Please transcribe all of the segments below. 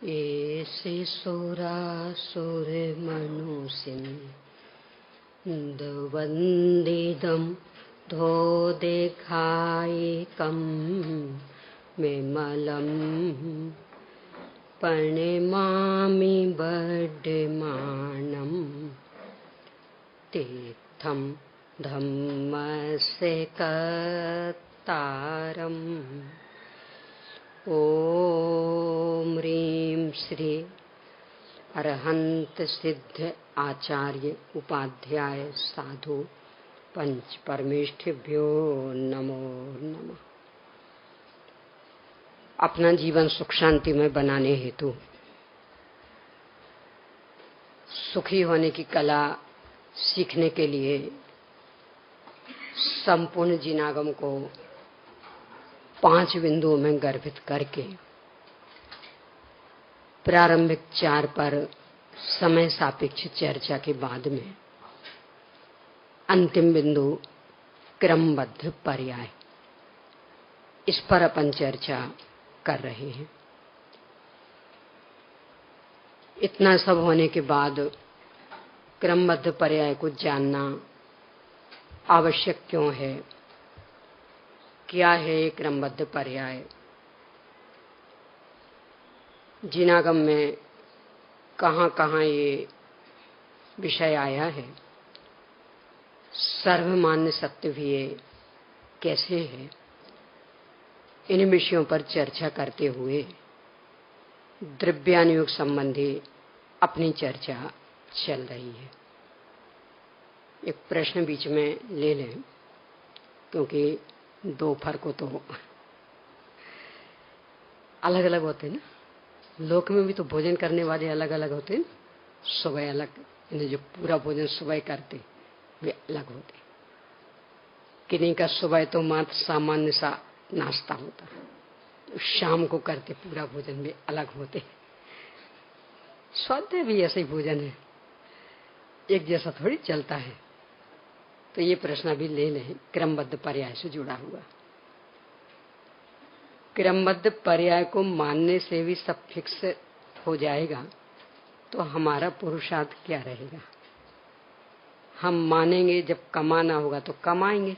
ऐसे सुरासुर मनुसिंदवन्दितं धो देखायिकं विमलं प्रणमामि वर्धमानं तीर्थं धम्मस्य कर्तारम्। ओम ह्रीं श्री अरहंत सिद्ध आचार्य उपाध्याय साधु पंच परमेष्ठिभ्यो नमो नमः। अपना जीवन सुख शांति में बनाने हेतु सुखी होने की कला सीखने के लिए संपूर्ण जिनागम को 5 बिंदुओं में गर्भित करके प्रारंभिक 4 पर समय सापेक्ष चर्चा के बाद में अंतिम बिंदु क्रमबद्ध पर्याय, इस पर अपन चर्चा कर रहे हैं। इतना सब होने के बाद क्रमबद्ध पर्याय को जानना आवश्यक क्यों है? क्या है क्रमबद्ध पर्याय? जिनागम में कहाँ कहाँ ये विषय आया है? सर्वमान्य सत्य भी ये कैसे है? इन विषयों पर चर्चा करते हुए द्रव्यानुयोग संबंधी अपनी चर्चा चल रही है। एक प्रश्न बीच में ले लें, क्योंकि दोपहर को तो अलग अलग होते हैं ना। लोक में भी तो भोजन करने वाले अलग अलग होते हैं। सुबह अलग, इन्हें जो पूरा भोजन सुबह करते वे अलग होते। किन्हीं का सुबह तो मात्र सामान्य सा नाश्ता होता, शाम को करते पूरा भोजन भी अलग होते। स्वाध्याय भी ऐसे ही भोजन है, एक जैसा थोड़ी चलता है। तो ये प्रश्न भी ले लें, क्रमबद्ध पर्याय से जुड़ा हुआ। क्रमबद्ध पर्याय को मानने से भी सब फिक्स हो जाएगा तो हमारा पुरुषार्थ क्या रहेगा? हम मानेंगे जब कमाना होगा तो कमाएंगे,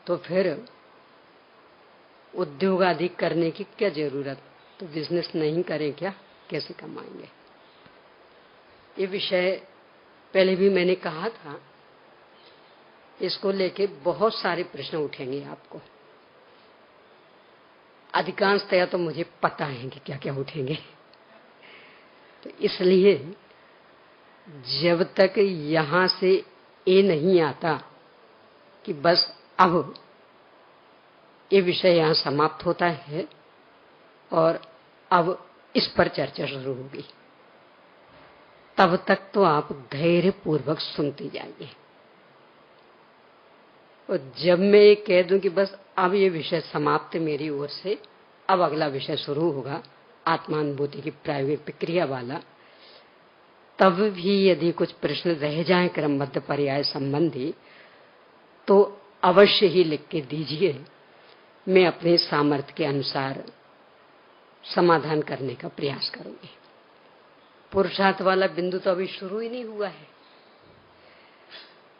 तो फिर उद्योग आदि करने की क्या जरूरत? तो बिजनेस नहीं करें क्या? कैसे कमाएंगे? ये विषय पहले भी मैंने कहा था। इसको लेके बहुत सारे प्रश्न उठेंगे आपको। अधिकांशतया तो मुझे पता है कि क्या क्या उठेंगे। तो इसलिए जब तक यहां से ये नहीं आता कि बस अब ये विषय यहां समाप्त होता है और अब इस पर चर्चा शुरू होगी, तब तक तो आप धैर्य पूर्वक सुनते जाइए। और जब मैं ये कह दूं कि बस अब ये विषय समाप्त मेरी ओर से, अब अगला विषय शुरू होगा आत्मानुभूति की प्रायोगिक प्रक्रिया वाला, तब भी यदि कुछ प्रश्न रह जाएं क्रमबद्ध पर्याय संबंधी तो अवश्य ही लिख के दीजिए। मैं अपने सामर्थ्य के अनुसार समाधान करने का प्रयास करूंगी। पुरुषार्थ वाला बिंदु तो अभी शुरू ही नहीं हुआ है।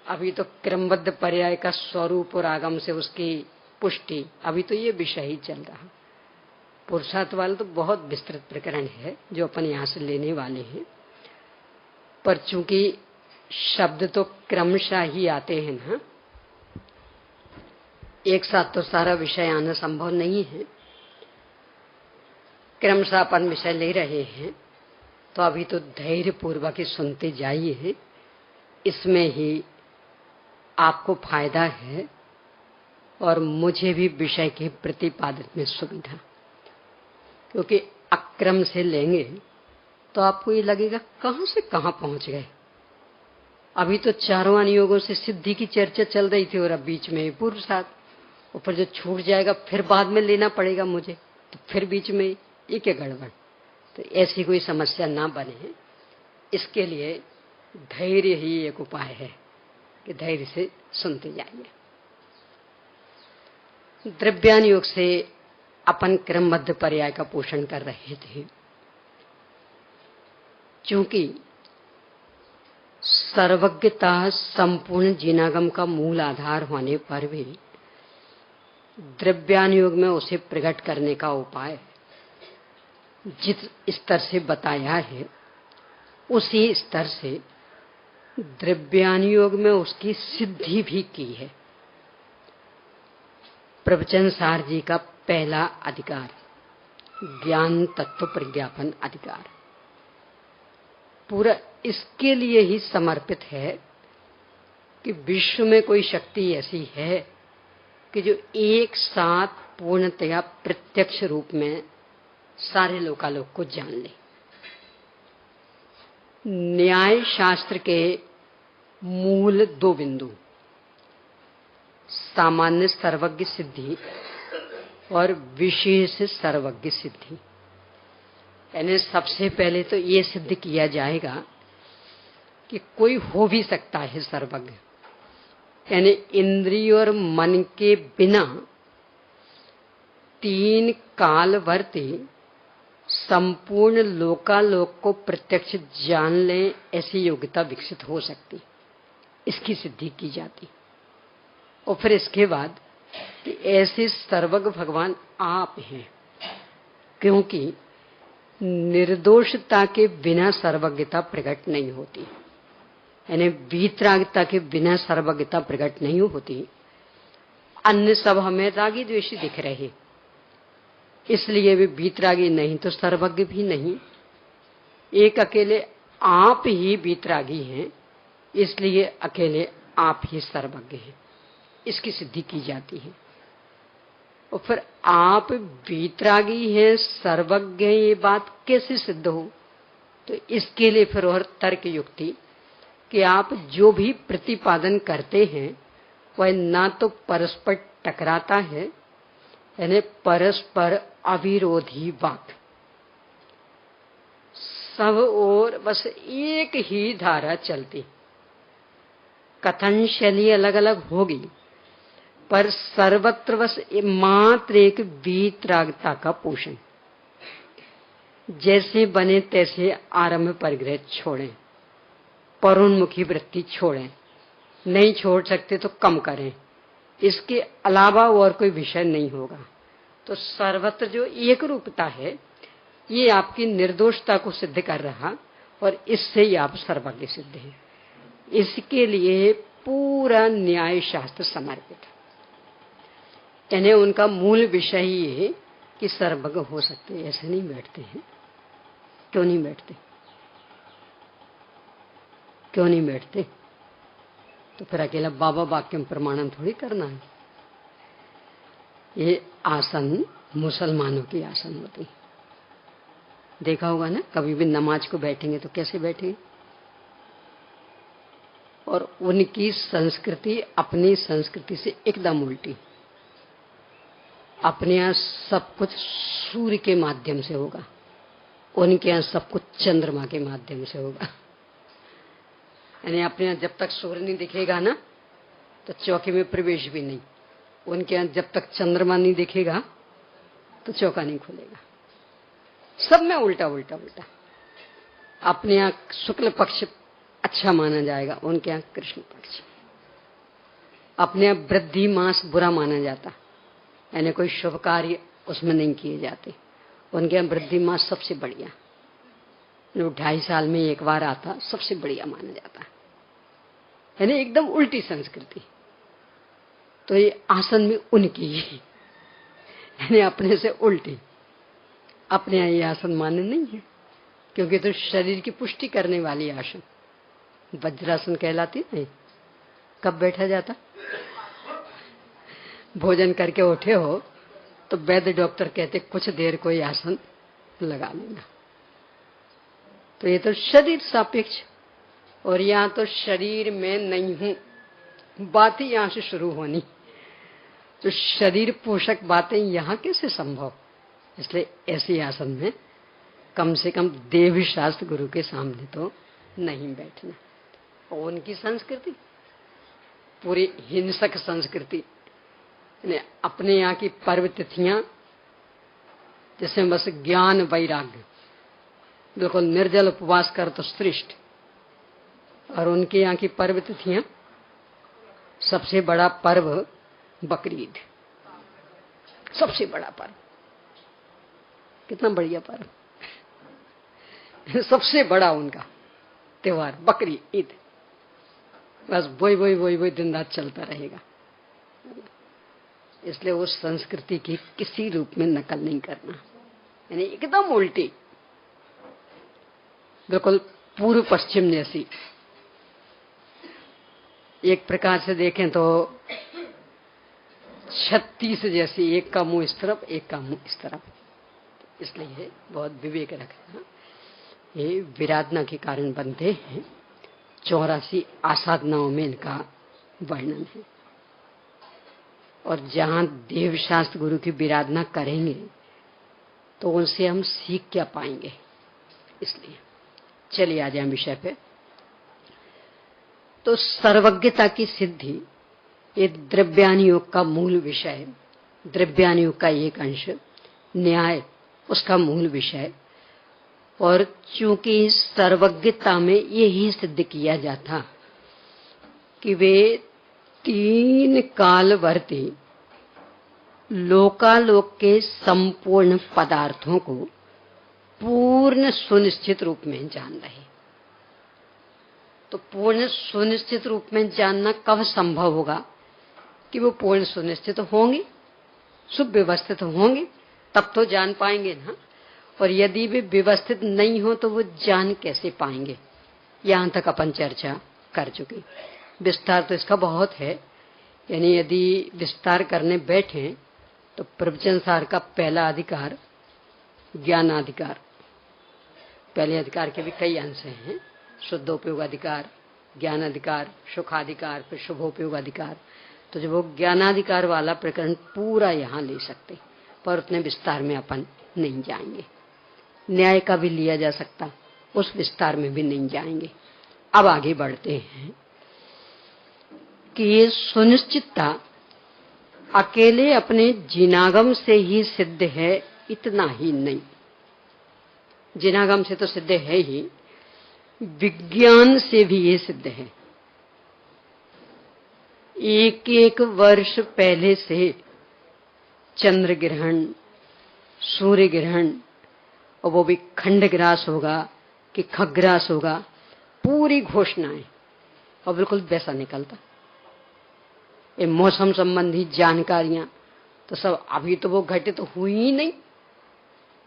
अभी तो क्रमबद्ध पर्याय का स्वरूप और आगम से उसकी पुष्टि, अभी तो ये विषय ही चल रहा। पुरुषार्थ वाला तो बहुत विस्तृत प्रकरण है जो अपन यहां से लेने वाले हैं, पर चूंकि शब्द तो क्रमशः ही आते हैं ना, एक साथ तो सारा विषय आना संभव नहीं है। क्रमशः अपन विषय ले रहे हैं, तो अभी तो धैर्य पूर्वक ही सुनते जाइए। इसमें ही आपको फायदा है और मुझे भी विषय के प्रतिपादन में सुविधा, क्योंकि अक्रम से लेंगे तो आपको ये लगेगा कहां से कहां पहुंच गए। अभी तो चारों अनुयोगों से सिद्धि की चर्चा चल रही थी और अब बीच में पुरुषार्थ, ऊपर जो छूट जाएगा फिर बाद में लेना पड़ेगा मुझे, तो फिर बीच में ये क्या गड़बड़। तो ऐसी कोई समस्या ना बने, इसके लिए धैर्य ही एक उपाय है कि धैर्य से सुनते जाइए। द्रव्यानुयोग से अपन क्रमबद्ध पर्याय का पोषण कर रहे थे। चूंकि सर्वज्ञता संपूर्ण जीनागम का मूल आधार होने पर भी द्रव्यानुयोग में उसे प्रकट करने का उपाय जिस स्तर से बताया है उसी स्तर से द्रव्यानुयोग में उसकी सिद्धि भी की है। प्रवचन सार जी का पहला अधिकार ज्ञान तत्व प्रज्ञापन अधिकार पूरा इसके लिए ही समर्पित है कि विश्व में कोई शक्ति ऐसी है कि जो एक साथ पूर्णतया प्रत्यक्ष रूप में सारे लोकालोक को जान ले। न्याय शास्त्र के मूल दो बिंदु सामान्य सर्वज्ञ सिद्धि और विशेष सर्वज्ञ सिद्धि, यानी सबसे पहले तो ये सिद्ध किया जाएगा कि कोई हो भी सकता है सर्वज्ञ, यानी इंद्रिय और मन के बिना तीन कालवर्ती संपूर्ण लोकालोक को प्रत्यक्ष जान ले ऐसी योग्यता विकसित हो सकती, इसकी सिद्धि की जाती। और फिर इसके बाद कि ऐसे सर्वज्ञ भगवान आप हैं, क्योंकि निर्दोषता के बिना सर्वज्ञता प्रकट नहीं होती, यानी वीतरागता के बिना सर्वज्ञता प्रकट नहीं होती। अन्य सब हमें रागी द्वेषी दिख रहे, इसलिए वे वीतरागी नहीं तो सर्वज्ञ भी नहीं। एक अकेले आप ही वीतरागी हैं, इसलिए अकेले आप ही सर्वज्ञ हैं, इसकी सिद्धि की जाती है। और फिर आप वीतरागी हैं सर्वज्ञ हैं, ये बात कैसे सिद्ध हो? तो इसके लिए फिर और तर्क युक्ति कि आप जो भी प्रतिपादन करते हैं वह ना तो परस्पर टकराता है, यानी परस्पर अविरोधी वाक्य, सब और बस एक ही धारा चलती। कथन शैली अलग अलग होगी पर सर्वत्र बस मात्र एक वीतरागता का पोषण। जैसे बने तैसे आरंभ परिग्रह छोड़ें, परोन्मुखी वृत्ति छोड़ें, नहीं छोड़ सकते तो कम करें, इसके अलावा और कोई विषय नहीं होगा। तो सर्वत्र जो एक रूपता है ये आपकी निर्दोषता को सिद्ध कर रहा और इससे ही आप सर्वज्ञ सिद्ध हैं। इसके लिए पूरा न्याय शास्त्र समर्पित है, यानी उनका मूल विषय ये है कि सर्वज्ञ हो सकते। ऐसे नहीं बैठते हैं। क्यों नहीं बैठते? क्यों नहीं बैठते? तो फिर अकेला बाबा वाक्यम प्रमाणम थोड़ी करना है। ये आसन मुसलमानों की आसन होती, देखा होगा ना, कभी भी नमाज को बैठेंगे तो कैसे बैठेंगे। और उनकी संस्कृति अपनी संस्कृति से एकदम उल्टी। अपने यहाँ सब कुछ सूर्य के माध्यम से होगा, उनके यहाँ सब कुछ चंद्रमा के माध्यम से होगा। यानी अपने यहाँ जब तक सूर्य नहीं दिखेगा ना तो चौके में प्रवेश भी नहीं। उनके यहाँ जब तक चंद्रमा नहीं दिखेगा तो चौका नहीं खुलेगा। सब में उल्टा उल्टा उल्टा। अपने यहाँ शुक्ल पक्ष अच्छा माना जाएगा, उनके यहाँ कृष्ण पक्ष। अपने यहाँ वृद्धि मास बुरा माना जाता, यानी कोई शुभ कार्य उसमें नहीं किए जाते। उनके यहाँ वृद्धि मास सबसे बढ़िया, जो 2.5 साल में एक बार आता, सबसे बढ़िया माना जाता है। यानी एकदम उल्टी संस्कृति। तो ये आसन में उनकी ही, यानी अपने से उल्टी। अपने यहाँ ये आसन मान्य नहीं है, क्योंकि तो शरीर की पुष्टि करने वाली आसन वज्रासन कहलाती नहीं। कब बैठा जाता? भोजन करके उठे हो तो वैद्य डॉक्टर कहते कुछ देर कोई आसन लगा लेना। तो ये तो शरीर सापेक्ष, और यहाँ तो शरीर में नहीं हूं, बात ही यहाँ से शुरू होनी। तो शरीर पोषक बातें यहाँ कैसे संभव? इसलिए ऐसे आसन में कम से कम देव शास्त्र गुरु के सामने तो नहीं बैठना। और उनकी संस्कृति पूरी हिंसक संस्कृति, अपने यहाँ की पर्व तिथियां जिसमें बस ज्ञान वैराग्य, बिल्कुल निर्जल उपवास कर तो श्रेष्ठ। और उनके यहाँ की पर्व तिथियां, सबसे बड़ा पर्व बकरीद, सबसे बड़ा पर्व। कितना बढ़िया पर्व, सबसे बड़ा उनका त्योहार बकरी ईद। बस वही दिन रात चलता रहेगा। इसलिए उस संस्कृति की किसी रूप में नकल नहीं करना, यानी एकदम उल्टी, बिल्कुल पूर्व पश्चिम जैसी। एक प्रकार से देखें तो 36 जैसी, एक का मुंह इस तरफ, एक का मुंह इस तरफ। इसलिए बहुत विवेक रखना। ये विराधना के कारण बनते हैं। 84 आसाधनाओं में इनका वर्णन है। और जहां देवशास्त्र गुरु की विराधना करेंगे तो उनसे हम सीख क्या पाएंगे। इसलिए चलिए आ जाए विषय पे। तो सर्वज्ञता की सिद्धि ये द्रव्यान योग का मूल विषय है। द्रव्यान योग का एक अंश, न्याय उसका मूल विषय। और चूंकि सर्वज्ञता में यही सिद्ध किया जाता कि वे 3 कालवर्ती लोकालोक के संपूर्ण पदार्थों को पूर्ण सुनिश्चित रूप में जान रहे। तो पूर्ण सुनिश्चित रूप में जानना कब संभव होगा कि वो पूर्ण सुनिश्चित होंगे, सुव्यवस्थित होंगे, तब तो जान पाएंगे ना। और यदि वे व्यवस्थित नहीं हो तो वो जान कैसे पाएंगे। यहां तक अपन चर्चा कर चुके। विस्तार तो इसका बहुत है, यानी यदि विस्तार करने बैठे तो प्रवचन सार का पहला अधिकार ज्ञानाधिकार, पहले अधिकार के भी कई अंश हैं। शुद्धोपयोग अधिकार, ज्ञानाधिकार, सुखाधिकार, फिर शुभोपयोग अधिकार। तो जब वो ज्ञानाधिकार वाला प्रकरण पूरा यहाँ ले सकते, पर उतने विस्तार में अपन नहीं जाएंगे। न्याय का भी लिया जा सकता, उस विस्तार में भी नहीं जाएंगे। अब आगे बढ़ते हैं कि ये सुनिश्चितता अकेले अपने जिनागम से ही सिद्ध है, इतना ही नहीं। जिनागम से तो सिद्ध है ही, विज्ञान से भी ये सिद्ध है। एक वर्ष पहले से चंद्र ग्रहण, सूर्य ग्रहण, और वो भी खंडग्रास होगा कि खग्रास होगा, पूरी घोषणाएं, और बिल्कुल वैसा निकलता। ये मौसम संबंधी जानकारियां तो सब अभी तो वो घटित तो हुई ही नहीं,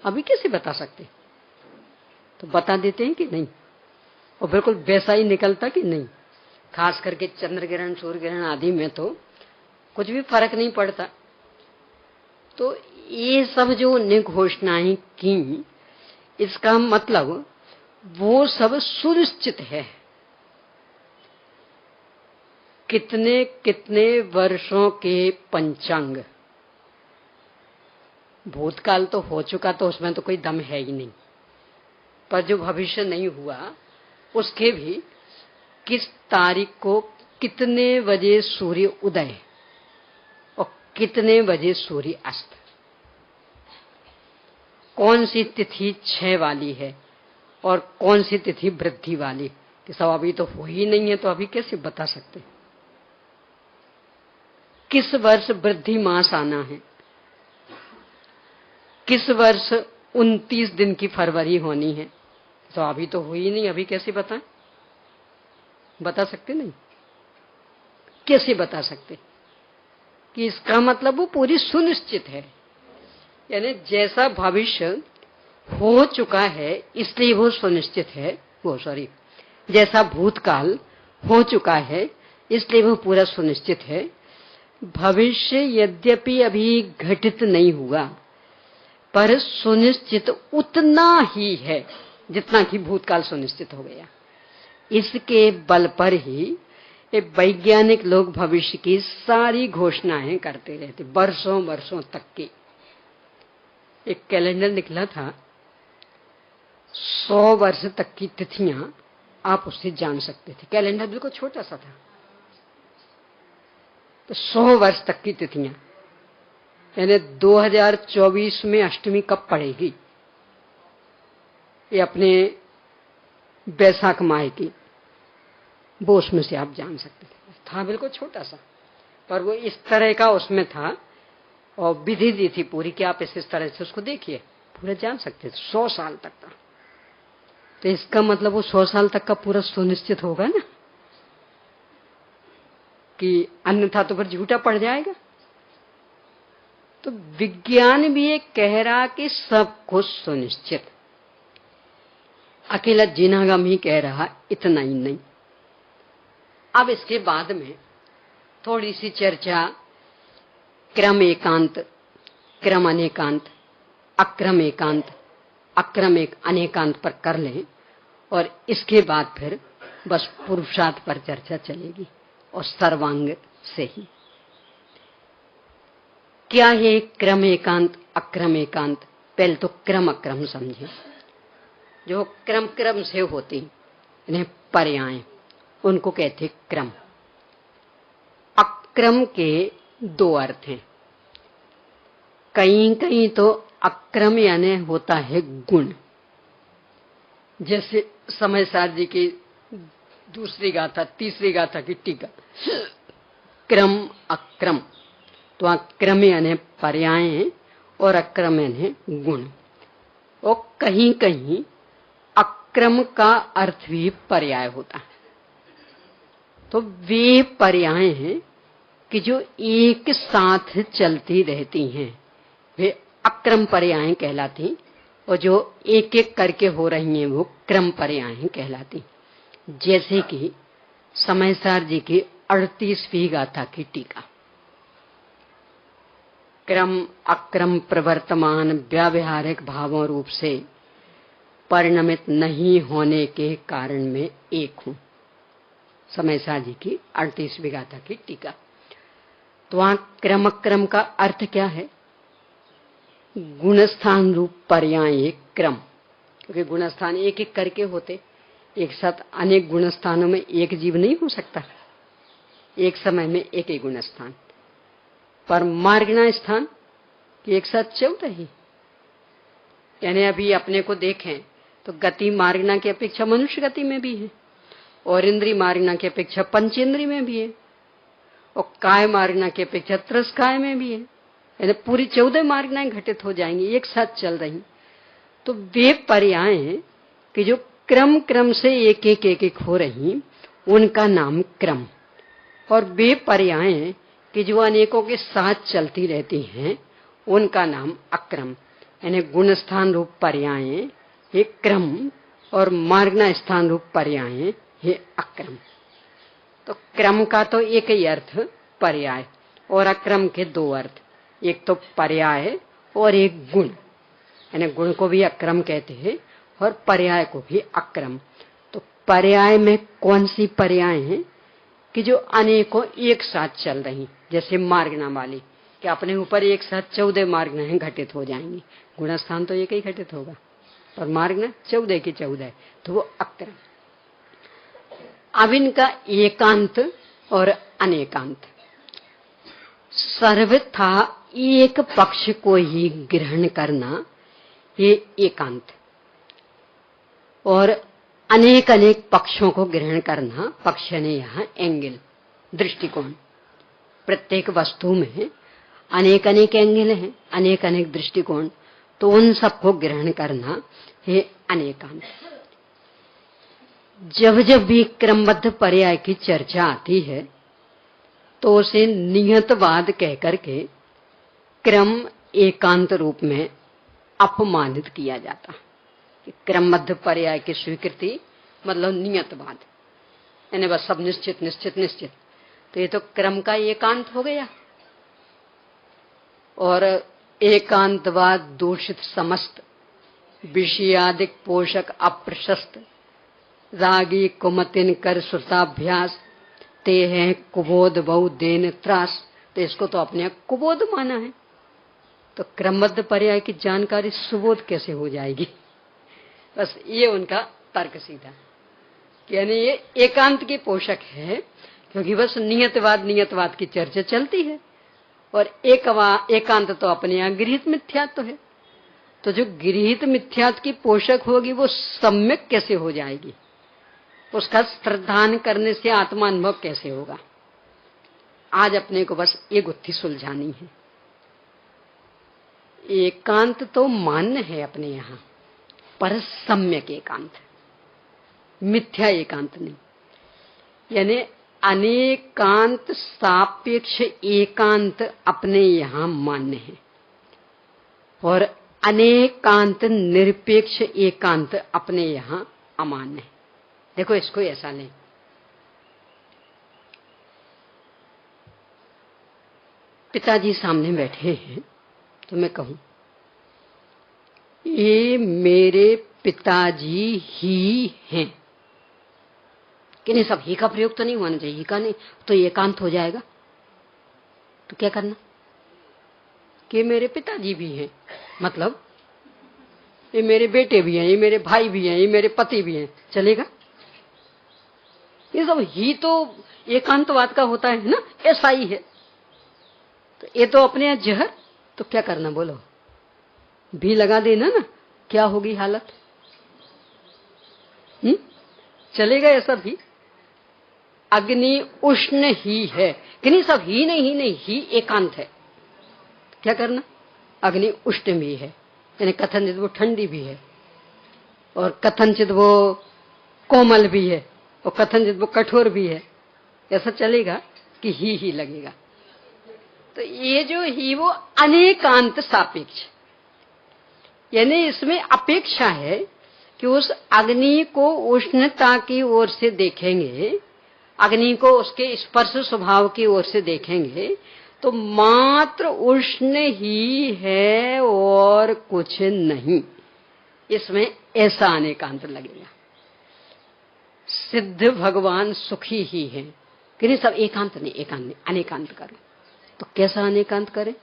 अभी कैसे बता सकते। तो बता देते हैं कि नहीं, और बिल्कुल वैसा ही निकलता कि नहीं। खास करके चंद्र ग्रहण, सूर्य ग्रहण आदि में तो कुछ भी फर्क नहीं पड़ता। तो ये सब जो उन्हें घोषणाएं की, इसका मतलब वो सब सुनिश्चित है। कितने कितने वर्षों के पंचांग, भूतकाल तो हो चुका तो उसमें तो कोई दम है ही नहीं, पर जो भविष्य नहीं हुआ उसके भी किस तारीख को कितने बजे सूर्य उदय और कितने बजे सूर्य अस्त, कौन सी तिथि 6 वाली है और कौन सी तिथि वृद्धि वाली, कि सब अभी तो हो ही नहीं है, तो अभी कैसे बता सकते। किस वर्ष वृद्धि मास आना है, किस वर्ष 29 दिन की फरवरी होनी है, तो अभी तो हुई नहीं, अभी कैसे बताएं। बता सकते नहीं, कैसे बता सकते कि इसका मतलब वो पूरी सुनिश्चित है। यानी जैसा भविष्य हो चुका है इसलिए वो सुनिश्चित है, वो सॉरी, जैसा भूतकाल हो चुका है इसलिए वो पूरा सुनिश्चित है। भविष्य यद्यपि अभी घटित नहीं हुआ, पर सुनिश्चित उतना ही है जितना कि भूतकाल सुनिश्चित हो गया। इसके बल पर ही ये वैज्ञानिक लोग भविष्य की सारी घोषणाएं करते रहते, वर्षों वर्षों तक की। एक कैलेंडर निकला था, 100 वर्ष तक की तिथियां आप उससे जान सकते थे। कैलेंडर बिल्कुल छोटा सा था, तो 100 वर्ष तक की तिथियां, यानी 2024 में अष्टमी कब पड़ेगी, ये अपने बैसाख माह की, वो उसमें से आप जान सकते थे। था बिल्कुल छोटा सा, पर वो इस तरह का उसमें था और विधि दी थी पूरी कि आप इस तरह से उसको देखिए, पूरा जान सकते थे 100 साल तक का। तो इसका मतलब वो 100 साल तक का पूरा सुनिश्चित होगा ना, कि अन्यथा तो फिर झूठा पड़ जाएगा। तो विज्ञान भी ये कह रहा कि सब कुछ सुनिश्चित, अकेला जिनागम ही कह रहा इतना ही नहीं। अब इसके बाद में थोड़ी सी चर्चा क्रम एकांत, क्रम अनेकांत, अक्रम एकांत, अक्रम एक अनेकांत पर कर लें, और इसके बाद फिर बस पुरुषार्थ पर चर्चा चलेगी, और सर्वांग से ही। क्या है क्रम एकांत, अक्रम एकांत? पहले तो क्रम अक्रम समझे। जो क्रम क्रम से होती इन्हें पर्याय, उनको कहते क्रम। अक्रम के 2 अर्थ हैं। कहीं कहीं तो अक्रम यानी होता है गुण, जैसे समय सार जी की दूसरी गाथा, तीसरी गाथा की टीका, क्रम अक्रम। तो अक्रम यानी पर्याय और अक्रम यानी गुण। और कहीं कहीं अक्रम का अर्थ भी पर्याय होता है। तो वे पर्याय हैं कि जो एक साथ चलती रहती हैं, वे अक्रम पर्याय कहलाती, और जो एक एक करके हो रही हैं वो क्रम पर्याय कहलाती। जैसे कि समयसार जी की 38वीं गाथा की टीका, क्रम अक्रम प्रवर्तमान व्यावहारिक भावों रूप से परिणमित नहीं होने के कारण में एक हूं। समयसार जी की 38वीं गाथा की टीका। तो वहां क्रम अक्रम का अर्थ क्या है? गुणस्थान रूप पर्याय क्रम, क्योंकि गुणस्थान एक एक करके होते, एक साथ अनेक गुणस्थानों में एक जीव नहीं हो सकता, एक समय में एक ही गुणस्थान। पर मार्गना स्थान एक साथ 14 ही। यानी अभी अपने को देखें तो गति मार्गना की अपेक्षा मनुष्य गति में भी है, और इंद्री मार्गना की अपेक्षा पंचेंद्री में भी है, और काय मार्गना की अपेक्षा त्रसकाय में भी है। यानी पूरी 14 मार्गनाएं घटित हो जाएंगी, एक साथ चल रही। तो वे पर्याय हैं कि जो क्रम क्रम से एक एक हो रही, उनका नाम क्रम। और वे पर्याय हैं कि जो अनेकों के साथ चलती रहती हैं, उनका नाम अक्रम। यानी गुणस्थान रूप पर्याय ये क्रम, और मार्गना स्थान रूप पर्याय ये अक्रम। तो क्रम का तो एक ही अर्थ पर्याय, और अक्रम के 2 अर्थ, एक तो पर्याय और एक गुण। यानी गुण को भी अक्रम कहते हैं और पर्याय को भी अक्रम। तो पर्याय में कौन सी पर्याय है कि जो अनेकों एक साथ चल रही, जैसे मार्गना वाली, कि अपने ऊपर एक साथ 14 मार्गनाएं घटित हो जाएंगी। गुणस्थान तो एक ही घटित होगा, और मार्गना 14 की 14, तो वो अक्रम। अब इनका एकांत और अनेकांत। सर्वथा एक पक्ष को ही ग्रहण करना ये एकांत, और अनेक अनेक पक्षों को ग्रहण करना, पक्ष ने यहाँ एंगल, दृष्टिकोण। प्रत्येक वस्तु में अनेक अनेक एंगल हैं, अनेक अनेक दृष्टिकोण, तो उन सबको ग्रहण करना ये अनेकांत। जब जब भी क्रमबद्ध पर्याय की चर्चा आती है तो उसे नियतवाद कहकर के क्रम एकांत रूप में अपमानित किया जाता। क्रमबद्ध पर्याय की स्वीकृति मतलब नियतवाद, यानी बस सब निश्चित निश्चित निश्चित। तो ये तो क्रम का एकांत हो गया, और एकांतवाद दूषित समस्त, विषयादिक पोषक अप्रशस्त, रागी कुमतिन कर श्रुताभ्यास, ते हैं कुबोध बहु देन त्रास। तो इसको तो अपने कुबोध माना है, तो क्रमबद्ध पर्याय की जानकारी सुबोध कैसे हो जाएगी? बस ये उनका तर्क सीधा, यानी ये एकांत के पोषक है, क्योंकि बस नियतवाद की चर्चा चलती है, और एकांत तो अपने यहाँ गृहीत मिथ्यात्व है। तो जो गृहीत मिथ्यात्व की पोषक होगी वो सम्यक कैसे हो जाएगी? उसका श्रद्धान करने से आत्मा अनुभव कैसे होगा? आज अपने को बस ये गुत्थी सुलझानी है। एकांत तो मान्य है अपने यहाँ, पर सम्यक एकांत, मिथ्या एकांत नहीं। यानी अनेकांत सापेक्ष एकांत अपने यहाँ मान्य है और अनेकांत निरपेक्ष एकांत अपने यहाँ अमान्य है। देखो इसको ऐसा लें, पिताजी सामने बैठे हैं तो मैं कहूं ये मेरे पिताजी ही हैं, कि नहीं? सब ही का प्रयोग तो नहीं होना चाहिए, ही का नहीं तो एकांत हो जाएगा। तो क्या करना कि मेरे पिताजी भी हैं, मतलब ये मेरे बेटे भी हैं, ये मेरे भाई भी हैं, ये मेरे पति भी हैं, चलेगा? ये सब ही तो एकांतवाद का होता है ना, ऐसा ही है। तो ये तो अपने यहाँ जहर, तो क्या करना बोलो? भी लगा देना ना, क्या होगी हालत? चलेगा ऐसा भी? अग्नि उष्ण ही है कि नहीं? सब ही नहीं ही एकांत है। क्या करना? अग्नि उष्ण भी है, यानी कथनचित वो ठंडी भी है, और कथनचित वो कोमल भी है, और कथनचित वो कठोर भी है। ऐसा चलेगा कि ही लगेगा? तो ये जो ही वो अनेकांत सापेक्ष, यानी इसमें अपेक्षा है कि उस अग्नि को उष्णता की ओर से देखेंगे, अग्नि को उसके स्पर्श स्वभाव की ओर से देखेंगे तो मात्र उष्ण ही है और कुछ नहीं। इसमें ऐसा अनेकांत लगेगा। सिद्ध भगवान सुखी ही है कि नहीं? सब एकांत नहीं, एकांत नहीं, अनेकांत करो। तो कैसा अनेकांत करें?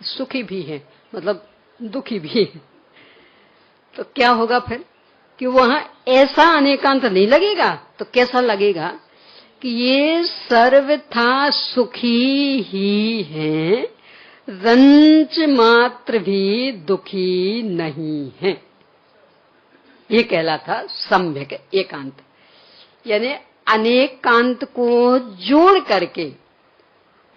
सुखी भी है मतलब दुखी भी है। तो क्या होगा फिर कि वहां ऐसा अनेकांत नहीं लगेगा। तो कैसा लगेगा कि ये सर्वथा सुखी ही है, रंच मात्र भी दुखी नहीं है। ये कहलाता सम्यक एकांत। यानी अनेकांत को जोड़ करके,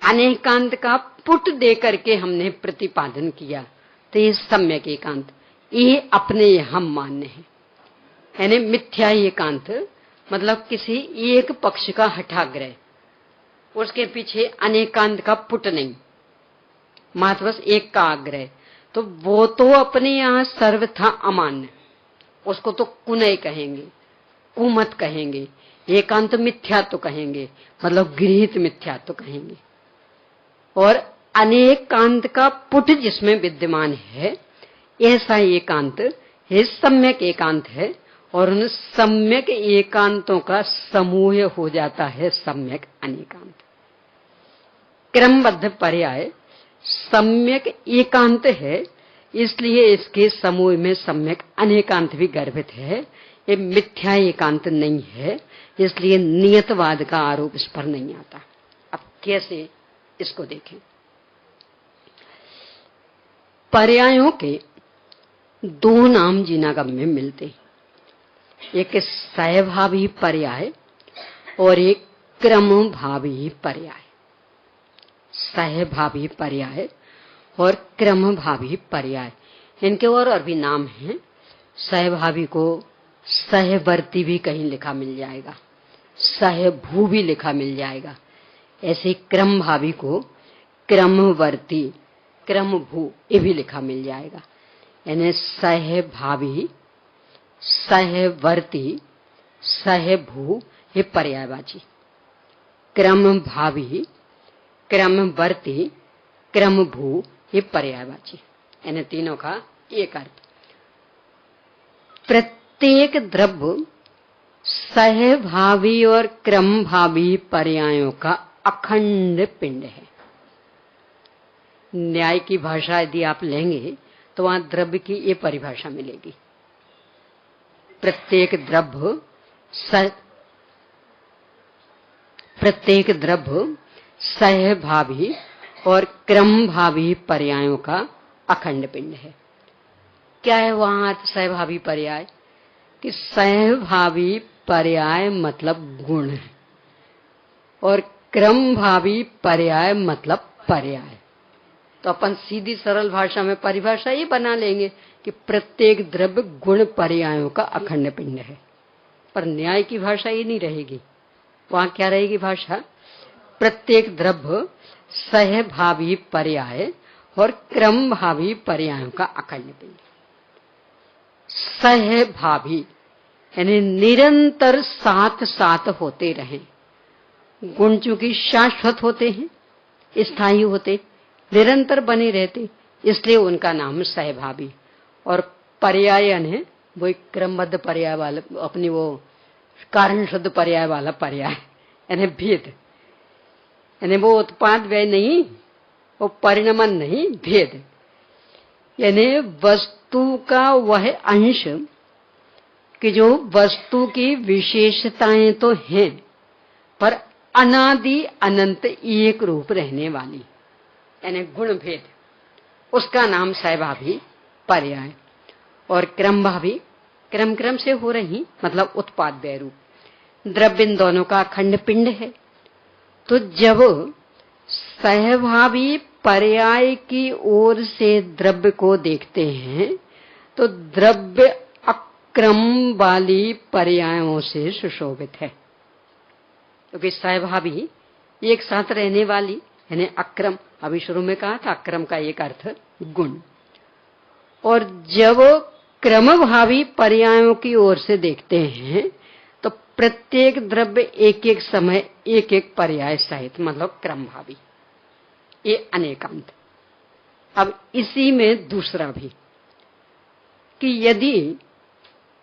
अनेकांत का पुट दे करके हमने प्रतिपादन किया, तो ये सम्यक एकांत, ये अपने यहां मान्य है। यानी मिथ्या एकांत मतलब किसी एक पक्ष का हठाग्रह, उसके पीछे अनेकांत का पुट नहीं, मात्र बस एक का आग्रह, तो वो तो अपने यहां सर्वथा अमान्य, उसको तो कुनय कहेंगे, कुमत कहेंगे, एकांत मिथ्या तो कहेंगे, मतलब गृहीत मिथ्या तो कहेंगे। और अनेकांत का पुट जिसमें विद्यमान है, ऐसा एकांत ये सम्यक एकांत है, और उन सम्यक एकांतों का समूह हो जाता है सम्यक अनेकांत। क्रमबद्ध पर्याय सम्यक एकांत है, इसलिए इसके समूह में सम्यक अनेकांत भी गर्भित है। ये मिथ्या एकांत नहीं है, इसलिए नियतवाद का आरोप इस पर नहीं आता। अब कैसे इसको देखें? पर्यायों के दो नाम जिनागम में मिलते हैं, एक सहभावी पर्याय और एक क्रमभावी पर्याय। सहभावी पर्याय और क्रमभावी पर्याय, इनके और भी नाम हैं। सहभावी को सहवर्ती भी कहीं लिखा मिल जाएगा, सहभू भी लिखा मिल जाएगा। ऐसे क्रमभावी को क्रमवर्ती, क्रमभू ये भी लिखा मिल जाएगा। यानी सहभावी, सहवर्ती, सहभू ये पर्यायवाची, क्रमभावी, क्रमवर्ती, क्रमभू ये पर्यायवाची, यानी तीनों का एक अर्थ। प्रत्येक द्रव्य सहभावी और क्रमभावी पर्यायों का अखंड पिंड है। न्याय की भाषा यदि आप लेंगे तो वहां द्रव्य की ये परिभाषा मिलेगी। प्रत्येक द्रव्य सहभावी और क्रमभावी पर्यायों का अखंड पिंड है। क्या है वहां अर्थ सहभावी पर्याय? कि सहभावी पर्याय मतलब गुण है और क्रम भावी पर्याय मतलब पर्याय। तो अपन सीधी सरल भाषा में परिभाषा ये बना लेंगे कि प्रत्येक द्रव्य गुण पर्यायों का अखंड पिंड है। पर न्याय की भाषा ये नहीं रहेगी। वहां क्या रहेगी भाषा? प्रत्येक द्रव्य सहभावी पर्याय और क्रम भावी पर्यायों का अखंड पिंड। सहभावी यानी निरंतर साथ साथ होते रहे। गुण चूंकि शाश्वत होते हैं, स्थायी होते, निरंतर बने रहते, इसलिए उनका नाम सहभावी। और पर्यायन है वो एक क्रमबद्ध पर्याय वाला, अपनी वो कारण शुद्ध पर्याय वाला पर्याय, यानी भेद, यानी वो उत्पाद व्यय नहीं, वो परिणमन नहीं, भेद। यानी वस्तु का वह अंश कि जो वस्तु की विशेषताएं तो हैं पर अनादि अनंत एक रूप रहने वाली, यानी गुण भेद, उसका नाम सहभावी पर्याय। और क्रम भावी, क्रम क्रम से हो रही, मतलब उत्पाद व्यय रूप द्रव्य, इन दोनों का अखंड पिंड है। तो जब सहभावी पर्याय की ओर से द्रव्य को देखते हैं तो द्रव्य अक्रम वाली पर्यायों से सुशोभित है, क्योंकि सहभावी एक साथ रहने वाली यानी अक्रम, अभी शुरू में कहा था अक्रम का एक अर्थ गुण। और जब क्रम भावी पर्यायों की ओर से देखते हैं तो प्रत्येक द्रव्य एक एक समय एक एक पर्याय सहित, मतलब क्रम भावी, ये अनेकांत। अब इसी में दूसरा भी कि यदि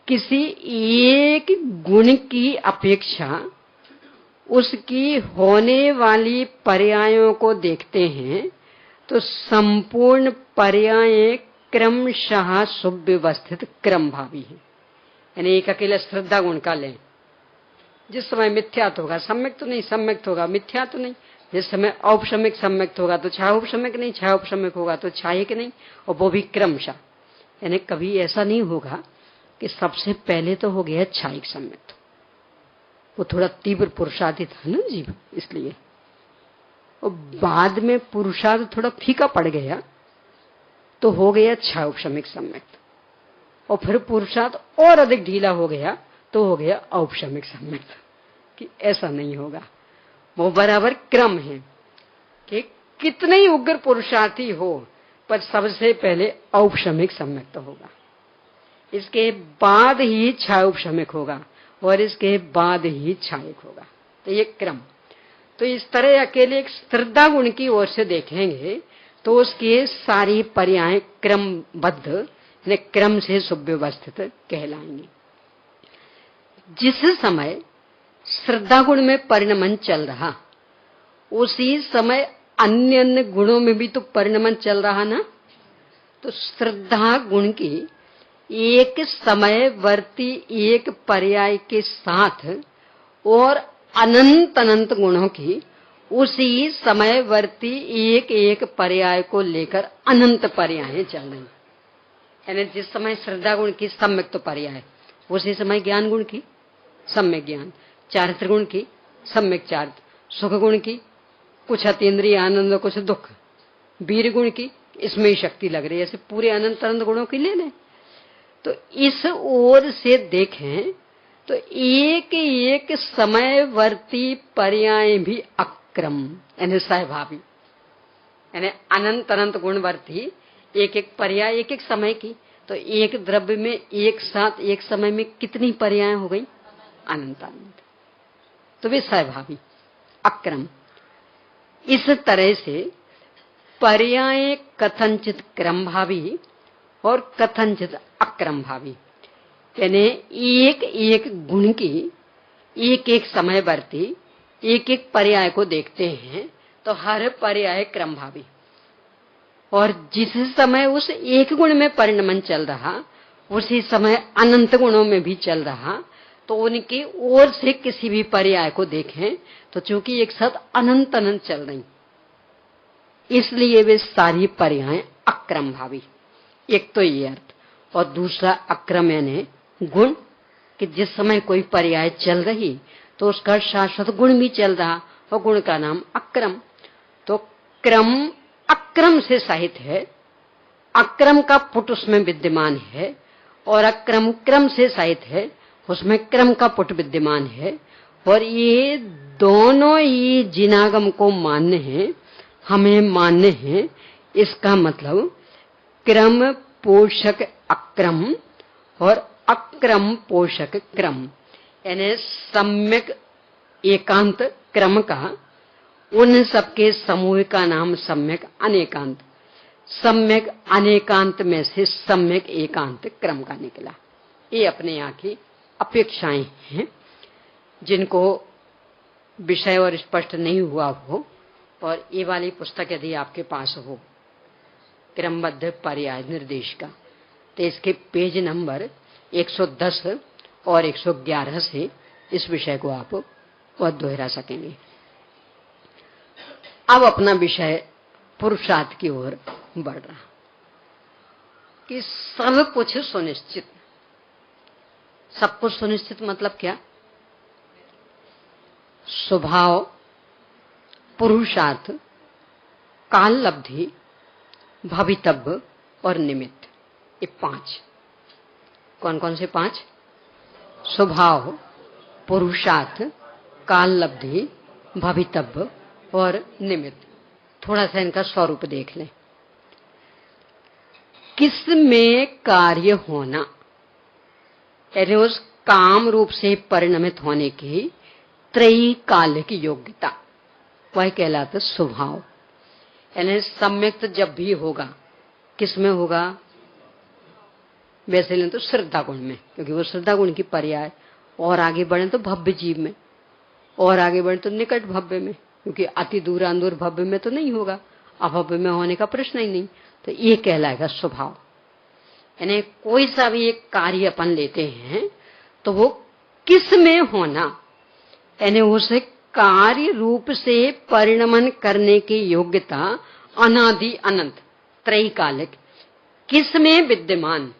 किसी एक गुण की अपेक्षा उसकी होने वाली पर्यायों को देखते हैं तो संपूर्ण पर्याय क्रमशः सुव्यवस्थित क्रम भावी है। यानी एक अकेला श्रद्धा गुण का लें, जिस समय मिथ्यात्व होगा, सम्यक तो नहीं, सम्यक होगा मिथ्या तो नहीं, जिस समय औपशमिक सम्यक होगा तो छायोपशमिक नहीं, छायोपशमिक होगा तो छायिक नहीं, और वो भी क्रमशः। यानी कभी ऐसा नहीं होगा कि सबसे पहले तो हो गया छायिक सम्यक, वो थोड़ा तीव्र पुरुषार्थी था ना जीव, इसलिए, और बाद में पुरुषार्थ थोड़ा फीका पड़ गया तो हो गया छायोपशमिक सम्यक, और फिर पुरुषार्थ और अधिक ढीला हो गया तो हो गया औपशमिक सम्यक। कि ऐसा नहीं होगा, वो बराबर क्रम है कि कितने ही उग्र पुरुषार्थी हो पर सबसे पहले औपशमिक सम्यक तो होगा, इसके बाद ही छायोपशमिक होगा और इसके बाद ही छायिक होगा। तो ये क्रम। तो इस तरह अकेले एक श्रद्धा गुण की ओर से देखेंगे तो उसके सारी पर्याय क्रमबद्ध यानी क्रम से सुव्यवस्थित कहलाएंगे। जिस समय श्रद्धा गुण में परिणमन चल रहा, उसी समय अन्य अन्य गुणों में भी तो परिणमन चल रहा ना। तो श्रद्धा गुण की एक समयवर्ती एक पर्याय के साथ और अनंत अनंत गुणों की उसी समयवर्ती एक एक पर्याय को लेकर अनंत पर्याय चल रही। यानी जिस समय श्रद्धा गुण की सम्यक तो पर्याय, उसी समय ज्ञान गुण की सम्यक ज्ञान, चारित्र गुण की सम्यक चारित्र, सुख गुण की कुछ अतीन्द्रिय आनंद, कुछ दुख, वीर गुण की इसमें ही शक्ति लग रही है, ऐसे पूरे अनंत अनंत गुणों की ले लें। तो इस ओर से देखें तो एक एक समयवर्ती पर्याय भी अक्रम यानी सहभावी, यानी अनंत अनंत गुणवर्ती एक एक पर्याय एक एक समय की। तो एक द्रव्य में एक साथ एक समय में कितनी पर्याय हो गई? अनंत अनंत। तो वे सहभावी अक्रम। इस तरह से पर्याय कथनचित क्रम भावी और कथनचित अक्रम भावी, यानी एक एक गुण की एक एक समयवर्ती एक एक पर्याय को देखते हैं तो हर पर्याय क्रम भावी, और जिस समय उस एक गुण में परिणमन चल रहा उसी समय अनंत गुणों में भी चल रहा, तो उनकी ओर से किसी भी पर्याय को देखें तो चूंकि एक साथ अनंत अनंत चल रही, इसलिए वे सारी पर्याय अक्रम भावी। एक तो ये अर्थ। और दूसरा अक्रम यानी गुण, कि जिस समय कोई पर्याय चल रही तो उसका शाश्वत गुण भी चल रहा, और गुण का नाम अक्रम। तो क्रम अक्रम से सहित है, अक्रम का पुट उसमें विद्यमान है, और अक्रम क्रम से सहित है, उसमें क्रम का पुट विद्यमान है। और ये दोनों ही जिनागम को मान्य है, हमें मान्य है। इसका मतलब क्रम पोषक अक्रम और अक्रम पोषक क्रम, यानी सम्यक एकांत क्रम का, उन सबके समूह का नाम सम्यक अनेकांत। सम्यक अनेकांत में से सम्यक एकांत क्रम का निकला। ये अपने यहाँ की अपेक्षाएं हैं, जिनको विषय और स्पष्ट नहीं हुआ हो, और ये वाली पुस्तक यदि आपके पास हो क्रमबद्ध पर्याय निर्देश का, तो इसके पेज नंबर 110 और 111 से इस विषय को आप बहुत दोहरा सकेंगे। अब अपना विषय पुरुषार्थ की ओर बढ़ रहा, कि सब कुछ सुनिश्चित। सब कुछ सुनिश्चित मतलब क्या? स्वभाव, पुरुषार्थ, काल लब्धि, भवितव्य और निमित्त, ये 5। कौन कौन से 5? स्वभाव, पुरुषार्थ, काल लब्धि, भवितव्य और निमित्त। थोड़ा सा इनका स्वरूप देख लें। किस में कार्य होना, यानी उस काम रूप से परिणमित होने की त्रयी कालिक योग्यता, वह कहलाता स्वभाव। यानी सम्यक्त जब भी होगा, किस में होगा? वैसे लें तो श्रद्धा गुण में, क्योंकि वो श्रद्धा गुण की पर्याय। और आगे बढ़े तो भव्य जीव में, और आगे बढ़े तो निकट भव्य में, क्योंकि अति दूरांदूर भव्य में तो नहीं होगा, अभव्य में होने का प्रश्न ही नहीं। तो ये कहलाएगा स्वभाव। यानी कोई सा भी एक कार्य अपन लेते हैं तो वो किस में होना, यानी उसे कार्य रूप से परिणमन करने की योग्यता अनादि अनंत त्रैकालिक किस में विद्यमान,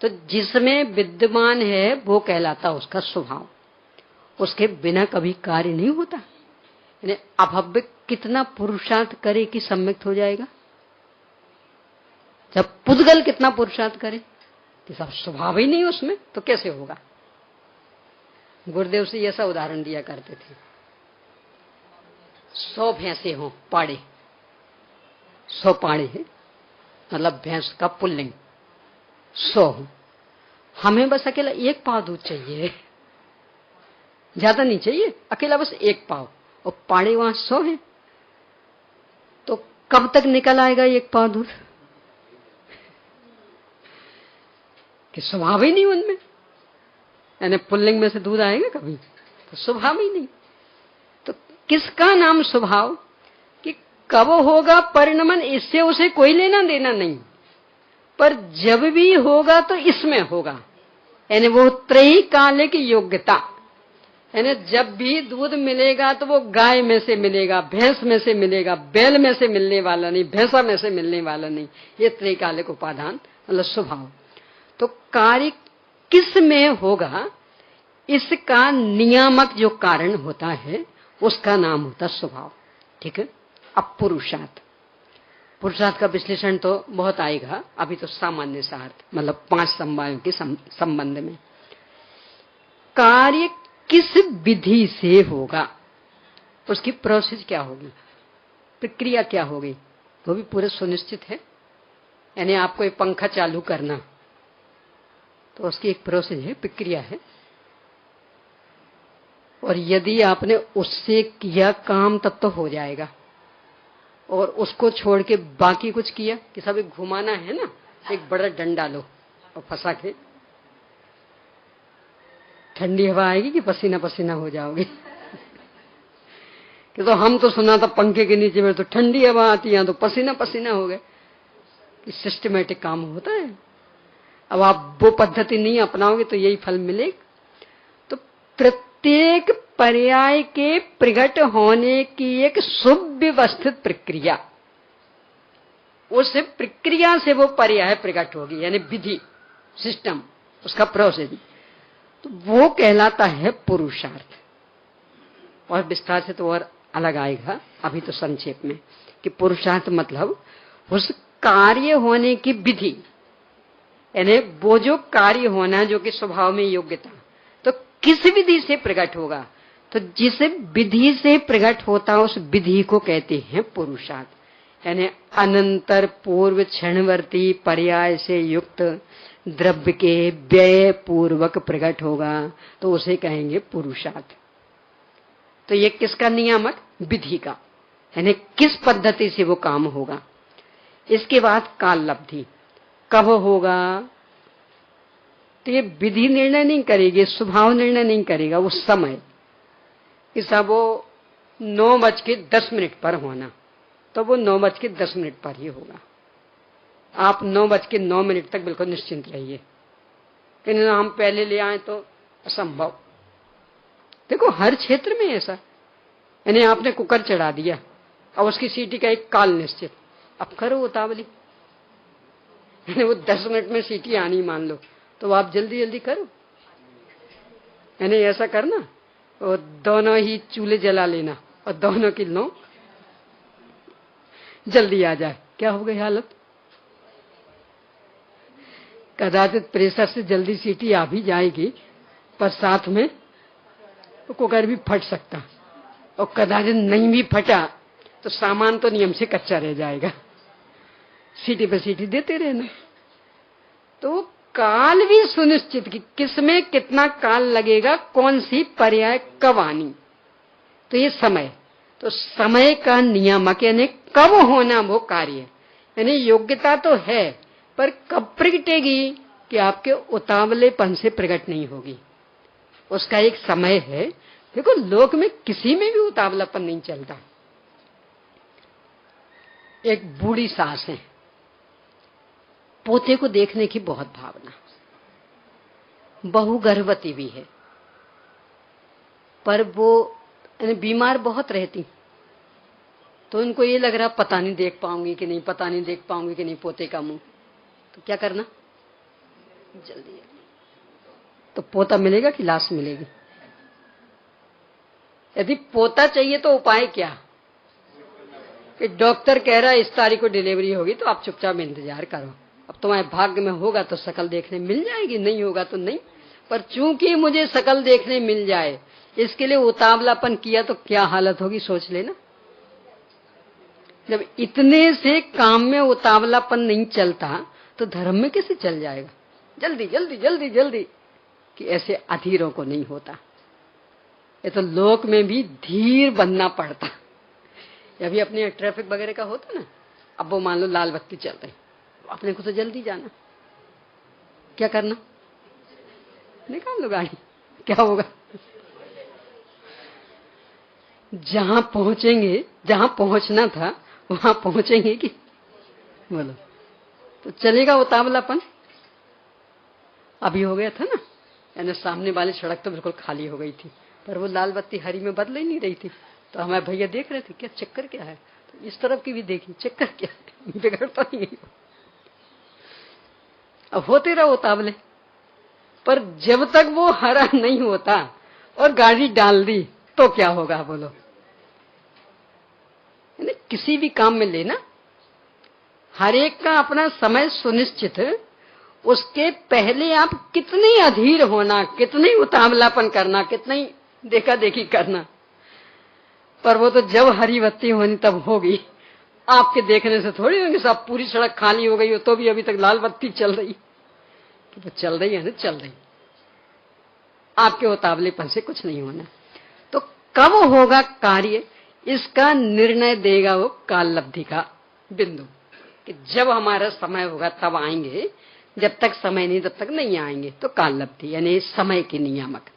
तो जिसमें विद्यमान है वो कहलाता उसका स्वभाव। उसके बिना कभी कार्य नहीं होता। यानी अभव्य कितना पुरुषार्थ करे कि सम्यक्त हो जाएगा? जब पुद्गल कितना पुरुषार्थ करे कि सब स्वभाव ही नहीं उसमें, तो कैसे होगा? गुरुदेव से ऐसा उदाहरण दिया करते थे। 100 भैंसे हों पाड़े, 100 पाड़े है, मतलब भैंस का पुल्लिंग 100 हो, हमें बस अकेला 1 पाव दूध चाहिए, ज्यादा नहीं चाहिए, अकेला बस 1 पाव, और पाड़े वहां 100 है, तो कब तक निकल आएगा 1 पाव दूध? कि स्वभाव ही नहीं उनमें, यानी पुल्लिंग में से दूध आएगा कभी? तो स्वभाव ही नहीं। तो किसका नाम स्वभाव? कि कब होगा परिणमन, इससे उसे कोई लेना देना नहीं, पर जब भी होगा तो इसमें होगा। यानी वो त्रैकालिक योग्यता, यानी जब भी दूध मिलेगा तो वो गाय में से मिलेगा, भैंस में से मिलेगा, बैल में से मिलने वाला नहीं, भैंसा में से मिलने वाला नहीं। ये त्रैकालिक उपादान मतलब स्वभाव। तो कार्य किस में होगा, इसका नियामक जो कारण होता है उसका नाम होता स्वभाव। ठीक है। अब पुरुषार्थ, पुरुषार्थ का विश्लेषण तो बहुत आएगा, अभी तो सामान्य सा अर्थ, मतलब 5 समवायों के संबंध में। कार्य किस विधि से होगा, उसकी प्रोसेस क्या होगी, प्रक्रिया क्या होगी, वो भी पूरे सुनिश्चित है। यानी आपको एक पंखा चालू करना, तो उसकी एक प्रोसेस है, प्रक्रिया है। और यदि आपने उससे किया काम तब तो हो जाएगा, और उसको छोड़ के बाकी कुछ किया कि सब एक घुमाना है ना, एक बड़ा डंडा लो और फंसा के, ठंडी हवा आएगी कि पसीना पसीना हो जाओगे। कि तो हम तो सुना था पंखे के नीचे में तो ठंडी हवा आती है, तो पसीना पसीना हो गए। सिस्टमेटिक काम होता है। अब आप वो पद्धति नहीं अपनाओगे तो यही फल मिलेगा। तो प्रत्येक पर्याय के प्रकट होने की एक सुव्यवस्थित प्रक्रिया, उस प्रक्रिया से वो पर्याय प्रकट होगी, यानी विधि। सिस्टम, उसका प्रोसेस, तो वो कहलाता है पुरुषार्थ। और विस्तार से तो और अलग आएगा, अभी तो संक्षेप में कि पुरुषार्थ मतलब उस कार्य होने की विधि, यानी वो जो कार्य होना जो कि स्वभाव में योग्यता, तो किस विधि से प्रकट होगा, तो जिस विधि से प्रकट होता उस विधि को कहते हैं पुरुषार्थ। यानी अनंतर पूर्व क्षणवर्ती पर्याय से युक्त द्रव्य के व्यय पूर्वक प्रकट होगा तो उसे कहेंगे पुरुषार्थ। तो ये किसका नियामक? विधि का, यानी किस पद्धति से वो काम होगा। इसके बाद काल लब्धि, कब होगा, तो ये विधि निर्णय नहीं करेगी, स्वभाव निर्णय नहीं करेगा, वो समय कि सब वो 9:10 पर होना, तो वो 9:10 पर ही होगा। आप 9:09 तक बिल्कुल निश्चिंत रहिए कि हम पहले ले आए तो असंभव। देखो हर क्षेत्र में ऐसा, यानी आपने कुकर चढ़ा दिया और उसकी सीटी का एक काल निश्चित, अब करो उतावली, यानी वो 10 मिनट में सीटी आनी मान लो, तो आप जल्दी जल्दी करो, यानी ऐसा करना और दोनों ही चूल्हे जला लेना और दोनों की लो जल्दी आ जाए। क्या हो गई हालत? कदाचित प्रेशर से जल्दी सीटी आ भी जाएगी, पर साथ में कुकर भी फट सकता, और कदाचित नहीं भी फटा तो सामान तो नियम से कच्चा रह जाएगा। सीटी पे सीटी देते रहना। तो काल भी सुनिश्चित कि किसमें कितना काल लगेगा, कौन सी पर्याय कब आनी, तो ये समय, तो समय का नियामक यानी कब होना वो कार्य, यानी योग्यता तो है पर कब प्रगटेगी कि आपके उतावलेपन से प्रकट नहीं होगी, उसका एक समय है। देखो लोक में किसी में भी उतावलापन नहीं चलता। एक बूढ़ी सास है, पोते को देखने की बहुत भावना, बहू गर्भवती भी है, पर वो बीमार बहुत रहती, तो उनको ये लग रहा पता नहीं देख पाऊंगी कि नहीं, पता नहीं देख पाऊंगी कि नहीं पोते का मुंह, तो क्या करना, जल्दी। तो पोता मिलेगा कि लाश मिलेगी? यदि पोता चाहिए तो उपाय क्या कि डॉक्टर कह रहा है इस तारीख को डिलीवरी होगी, तो आप चुपचाप इंतजार करो, अब तुम्हारे भाग्य में होगा तो शकल देखने मिल जाएगी, नहीं होगा तो नहीं। पर चूंकि मुझे शकल देखने मिल जाए इसके लिए उतावलापन किया तो क्या हालत होगी, सोच लेना। जब इतने से काम में उतावलापन नहीं चलता तो धर्म में कैसे चल जाएगा? जल्दी जल्दी जल्दी जल्दी, कि ऐसे अधीरों को नहीं होता। ये तो लोक में भी धीर बनना पड़ता। अभी अपने ट्रैफिक वगैरह का होता ना, अब वो मान लो लाल बत्ती चल रही, अपने को तो जल्दी जाना, क्या करना, निकाल लो गाड़ी, क्या होगा? जहां पहुंचेंगे, जहां पहुंचना था वहां पहुंचेंगे कि बोलो, तो चलेगा उतावलापन। अभी हो गया था ना, यानी सामने वाली सड़क तो बिल्कुल खाली हो गई थी, पर वो लाल बत्ती हरी में बदल ही नहीं रही थी, तो हमारे भैया देख रहे थे क्या चक्कर क्या है, तो इस तरफ की भी देखी चक्कर क्या है, बिगड़ता नहीं है। अब होते रहो उतावले, पर जब तक वो हरा नहीं होता और गाड़ी डाल दी तो क्या होगा बोलो? किसी भी काम में लेना, हर एक का अपना समय सुनिश्चित, उसके पहले आप कितनी अधीर होना, कितनी उतावलापन करना, कितनी देखा देखी करना, पर वो तो जब हरी बत्ती होनी तब होगी। आपके देखने से थोड़ी होगी, सब पूरी सड़क खाली हो गई हो तो भी अभी तक लाल बत्ती चल रही, तो चल रही है ना, चल रही, आपके उतावलेपन से कुछ नहीं होना। तो कब होगा कार्य, इसका निर्णय देगा वो काल लब्धि का बिंदु, कि जब हमारा समय होगा तब आएंगे, जब तक समय नहीं तब तक नहीं आएंगे, तो काल लब्धि यानी समय के नियामक।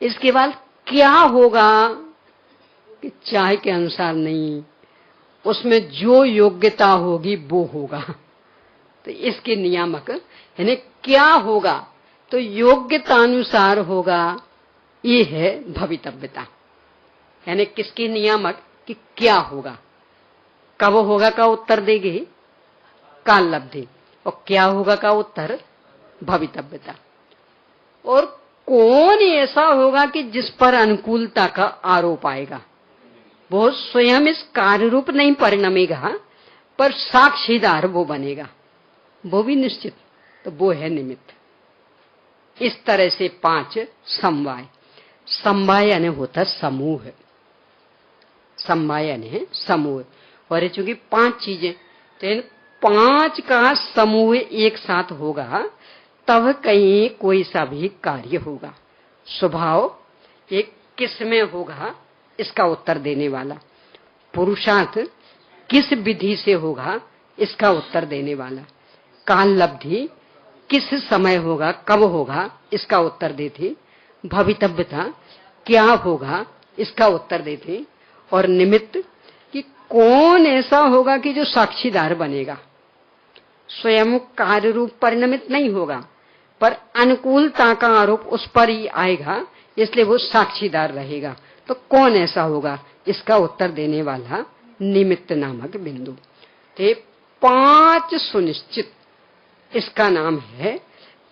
इसके बाद क्या होगा कि चाह के अनुसार नहीं, उसमें जो योग्यता होगी वो होगा, तो इसके नियामक यानी क्या होगा, तो योग्यता अनुसार होगा, ये है भवितव्यता, यानी किसके नियामक कि क्या होगा, कब होगा का उत्तर देगी काल लब्धि, और क्या होगा का उत्तर भवितव्यता। और कौन ऐसा होगा कि जिस पर अनुकूलता का आरोप आएगा? वो स्वयं इस कार्य रूप नहीं परिणमेगा, पर साक्षीदार वो बनेगा, वो भी निश्चित, तो वो है निमित्त। इस तरह से 5 समवाय। समवाय यानी होता समूह, समवाय यानी समूह। और ये चूंकि 5 चीजें, तो इन 5 का समूह एक साथ होगा तब कहीं कोई सा भी कार्य होगा। स्वभाव एक किस में होगा, इसका उत्तर देने वाला। पुरुषार्थ किस विधि से होगा, इसका उत्तर देने वाला। काल लब्धि किस समय होगा, कब होगा, इसका उत्तर देती। भवितव्यता क्या होगा, इसका उत्तर देती। और निमित्त कि कौन ऐसा होगा कि जो साक्षीदार बनेगा। स्वयं कार्य रूप परिणमित नहीं होगा, पर अनुकूलता का आरोप उस पर ही आएगा, इसलिए वो साक्षीदार रहेगा। तो कौन ऐसा होगा, इसका उत्तर देने वाला निमित्त नामक बिंदु। तो 5 सुनिश्चित, इसका नाम है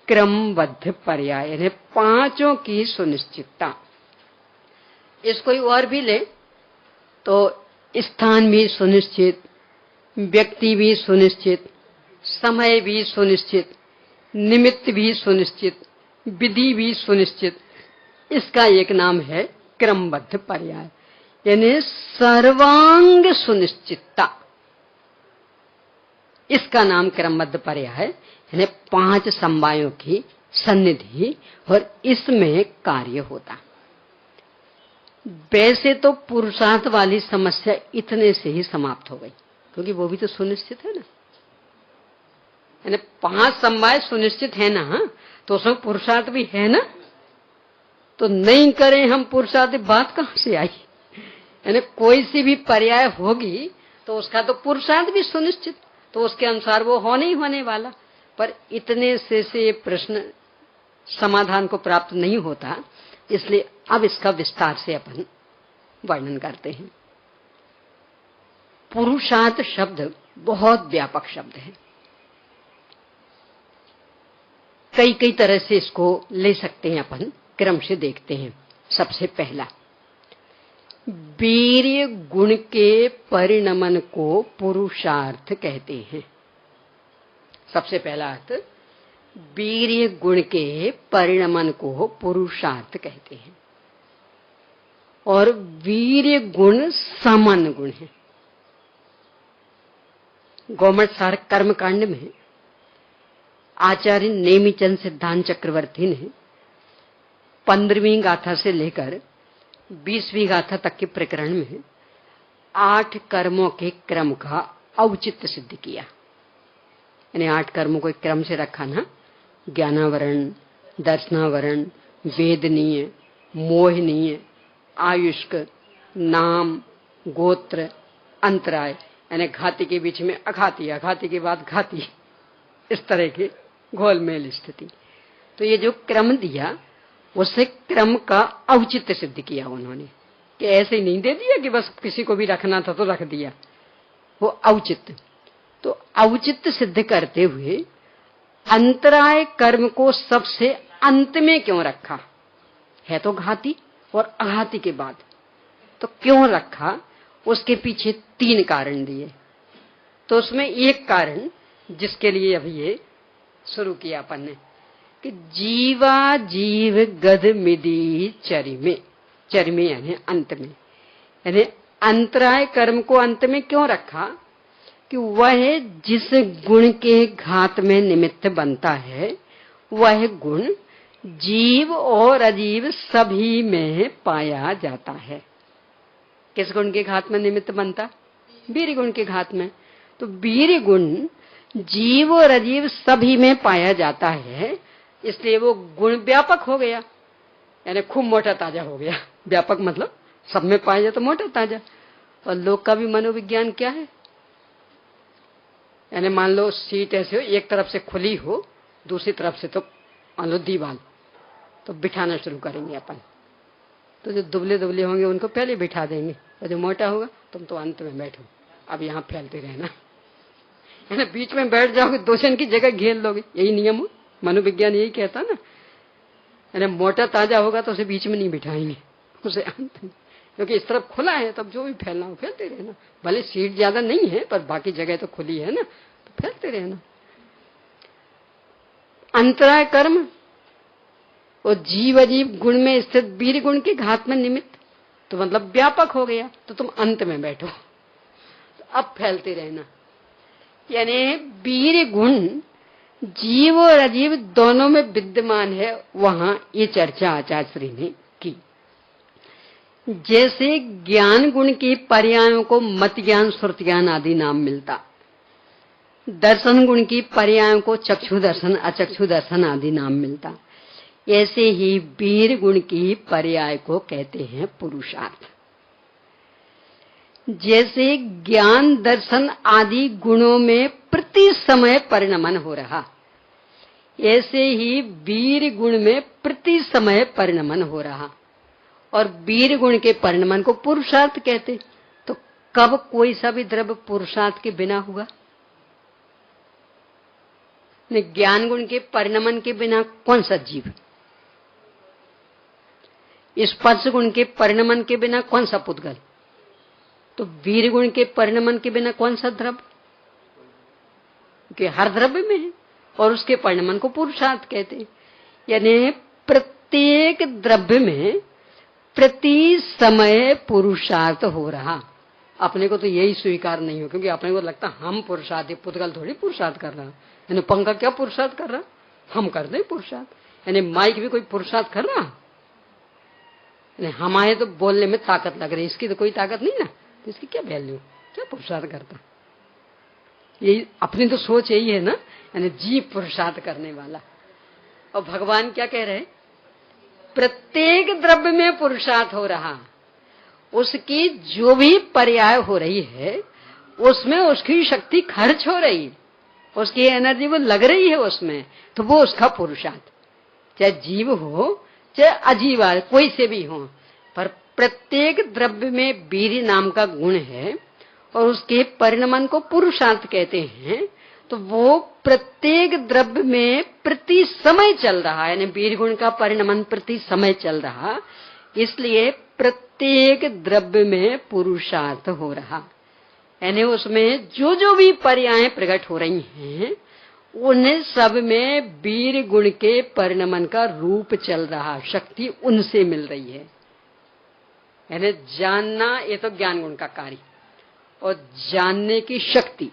क्रमबद्ध पर्याय, यानी 5 की सुनिश्चितता। इसको और भी ले तो स्थान भी सुनिश्चित, व्यक्ति भी सुनिश्चित, समय भी सुनिश्चित, निमित्त भी सुनिश्चित, विधि भी सुनिश्चित। इसका एक नाम है क्रमबद्ध पर्याय, यानी सर्वांग सुनिश्चितता। इसका नाम क्रमबद्ध पर्याय, यानी 5 समवायों की सन्निधि और इसमें कार्य होता। वैसे तो पुरुषार्थ वाली समस्या इतने से ही समाप्त हो गई, क्योंकि वो भी तो सुनिश्चित है ना। यानी 5 समवाय सुनिश्चित है ना, तो उसमें पुरुषार्थ भी है ना। तो नहीं करें हम पुरुषार्थ, बात कहां से आई? यानी कोई सी भी पर्याय होगी तो उसका तो पुरुषार्थ भी सुनिश्चित, तो उसके अनुसार वो होने ही होने वाला। पर इतने से प्रश्न समाधान को प्राप्त नहीं होता, इसलिए अब इसका विस्तार से अपन वर्णन करते हैं। पुरुषार्थ शब्द बहुत व्यापक शब्द है, कई कई तरह से इसको ले सकते हैं अपन। क्रम से देखते हैं। सबसे पहला, वीर्य गुण के परिणमन को पुरुषार्थ कहते हैं। सबसे पहला अर्थ, वीर्य गुण के परिणमन को पुरुषार्थ कहते हैं। और वीर्य गुण समन गुण है। गौमठ सार कर्मकांड में आचार्य नेमिचंद सिद्धांत चक्रवर्ती ने 15वीं गाथा से लेकर 20वीं गाथा तक के प्रकरण में 8 कर्मों के क्रम का औचित्य सिद्ध किया। यानी 8 कर्मों को एक क्रम से रखा ना, ज्ञानावरण, दर्शनावरण, वेदनीय, मोहनीय, आयुष्क, नाम, गोत्र, अंतराय, यानी घाती के बीच में अघाती, अघाती के बाद घाती, इस तरह के घोलमेल स्थिति। तो ये जो क्रम दिया, उससे क्रम का औचित्य सिद्ध किया उन्होंने, कि ऐसे ही नहीं दे दिया कि बस किसी को भी रखना था तो रख दिया, वो औचित्य। तो औचित्य सिद्ध करते हुए अंतराय कर्म को सबसे अंत में क्यों रखा? है तो घाती और अघाती के बाद, तो क्यों रखा? उसके पीछे 3 कारण दिए। तो उसमें एक कारण, जिसके लिए अभी ये शुरू किया अपन ने, कि जीवा जीव गद मिदी चरिमे, चरिमे यानी अंत में, यानी अंतराय कर्म को अंत में क्यों रखा? कि वह जिस गुण के घात में निमित्त बनता है, वह गुण जीव और अजीव सभी में पाया जाता है। किस गुण के घात में निमित्त बनता? वीर्य गुण के घात में। तो वीर्य गुण जीव और अजीव सभी में पाया जाता है, इसलिए वो गुण व्यापक हो गया, यानी खूब मोटा ताजा हो गया। व्यापक मतलब सब में पाया जाए तो मोटा ताजा। और लोग का भी मनोविज्ञान क्या है, यानी मान लो सीट ऐसे हो, एक तरफ से खुली हो, दूसरी तरफ से तो मान लो दीवार, तो बिठाना शुरू करेंगे अपन। तो जो दुबले दुबले होंगे उनको पहले बिठा देंगे, और जो मोटा होगा तुम तो अंत में बैठो, अब यहाँ फैलते रहना। है ना, बीच में बैठ जाओगे, 2 जन की जगह घेर लोगे, यही नियम हो मनोविज्ञान यही कहता ना, यानी मोटा ताजा होगा तो उसे बीच में नहीं बिठाएंगे, उसे अंत में, क्योंकि इस तरफ खुला है, तब जो भी फैलना हो फैलते रहना। भले सीट ज्यादा नहीं है पर बाकी जगह तो खुली है ना, तो फैलते रहना। अंतराय कर्म और जीव अजीब गुण में स्थित वीर गुण के घात में निमित्त, तो मतलब व्यापक हो गया, तो तुम अंत में बैठो, तो अब फैलते रहना। यानी वीर गुण जीव और अजीव दोनों में विद्यमान है, वहां ये चर्चा आचार्य श्री ने की। जैसे ज्ञान गुण के पर्यायों को मत ज्ञान, श्रुति ज्ञान आदि नाम मिलता, दर्शन गुण की पर्यायों को चक्षु दर्शन, अचक्षु दर्शन आदि नाम मिलता, ऐसे ही वीर गुण की पर्याय को कहते हैं पुरुषार्थ। जैसे ज्ञान दर्शन आदि गुणों में प्रति समय परिणमन हो रहा, ऐसे ही वीर गुण में प्रति समय परिणमन हो रहा, और वीर गुण के परिणमन को पुरुषार्थ कहते। तो कब कोई सा भी द्रव्य पुरुषार्थ के बिना हुआ? ज्ञान गुण के परिणमन के बिना कौन सा जीव? स्पर्श गुण के परिणमन के बिना कौन सा पुद्गल? तो वीर गुण के परिणमन के बिना कौन सा द्रव्य? कि हर द्रव्य में है, और उसके परिणमन को पुरुषार्थ कहते हैं। यानी प्रत्येक द्रव्य में प्रति समय पुरुषार्थ हो रहा। अपने को तो यही स्वीकार नहीं हो, क्योंकि अपने को लगता हम पुरुषार्थ, पुद्गल थोड़ी पुरुषार्थ कर रहा। यानी पंखा क्या पुरुषार्थ कर रहा? हम कर दे पुरुषार्थ। यानी माइक भी कोई पुरुषार्थ कर रहा? हमारे तो बोलने में ताकत लग रही, इसकी तो कोई ताकत नहीं ना, तो इसकी क्या वैल्यू, क्या पुरुषार्थ करता? यही अपनी तो सोच यही है ना, यानी जीव पुरुषार्थ करने वाला। और भगवान क्या कह रहे? प्रत्येक द्रव्य में पुरुषार्थ हो रहा, उसकी जो भी पर्याय हो रही है उसमें उसकी शक्ति खर्च हो रही, उसकी एनर्जी वो लग रही है उसमें, तो वो उसका पुरुषार्थ। चाहे जीव हो चाहे अजीव, कोई से भी हो, पर प्रत्येक द्रव्य में वीर नाम का गुण है और उसके परिणमन को पुरुषार्थ कहते हैं। तो वो प्रत्येक द्रव्य में प्रति समय चल रहा है, यानी वीर गुण का परिणमन प्रति समय चल रहा, इसलिए प्रत्येक द्रव्य में पुरुषार्थ हो रहा। यानी उसमें जो जो भी पर्याय प्रकट हो रही हैं उन्हें सब में वीर गुण के परिणमन का रूप चल रहा, शक्ति उनसे मिल रही है। यानी जानना ये तो ज्ञान गुण का कार्य, और जानने की शक्ति,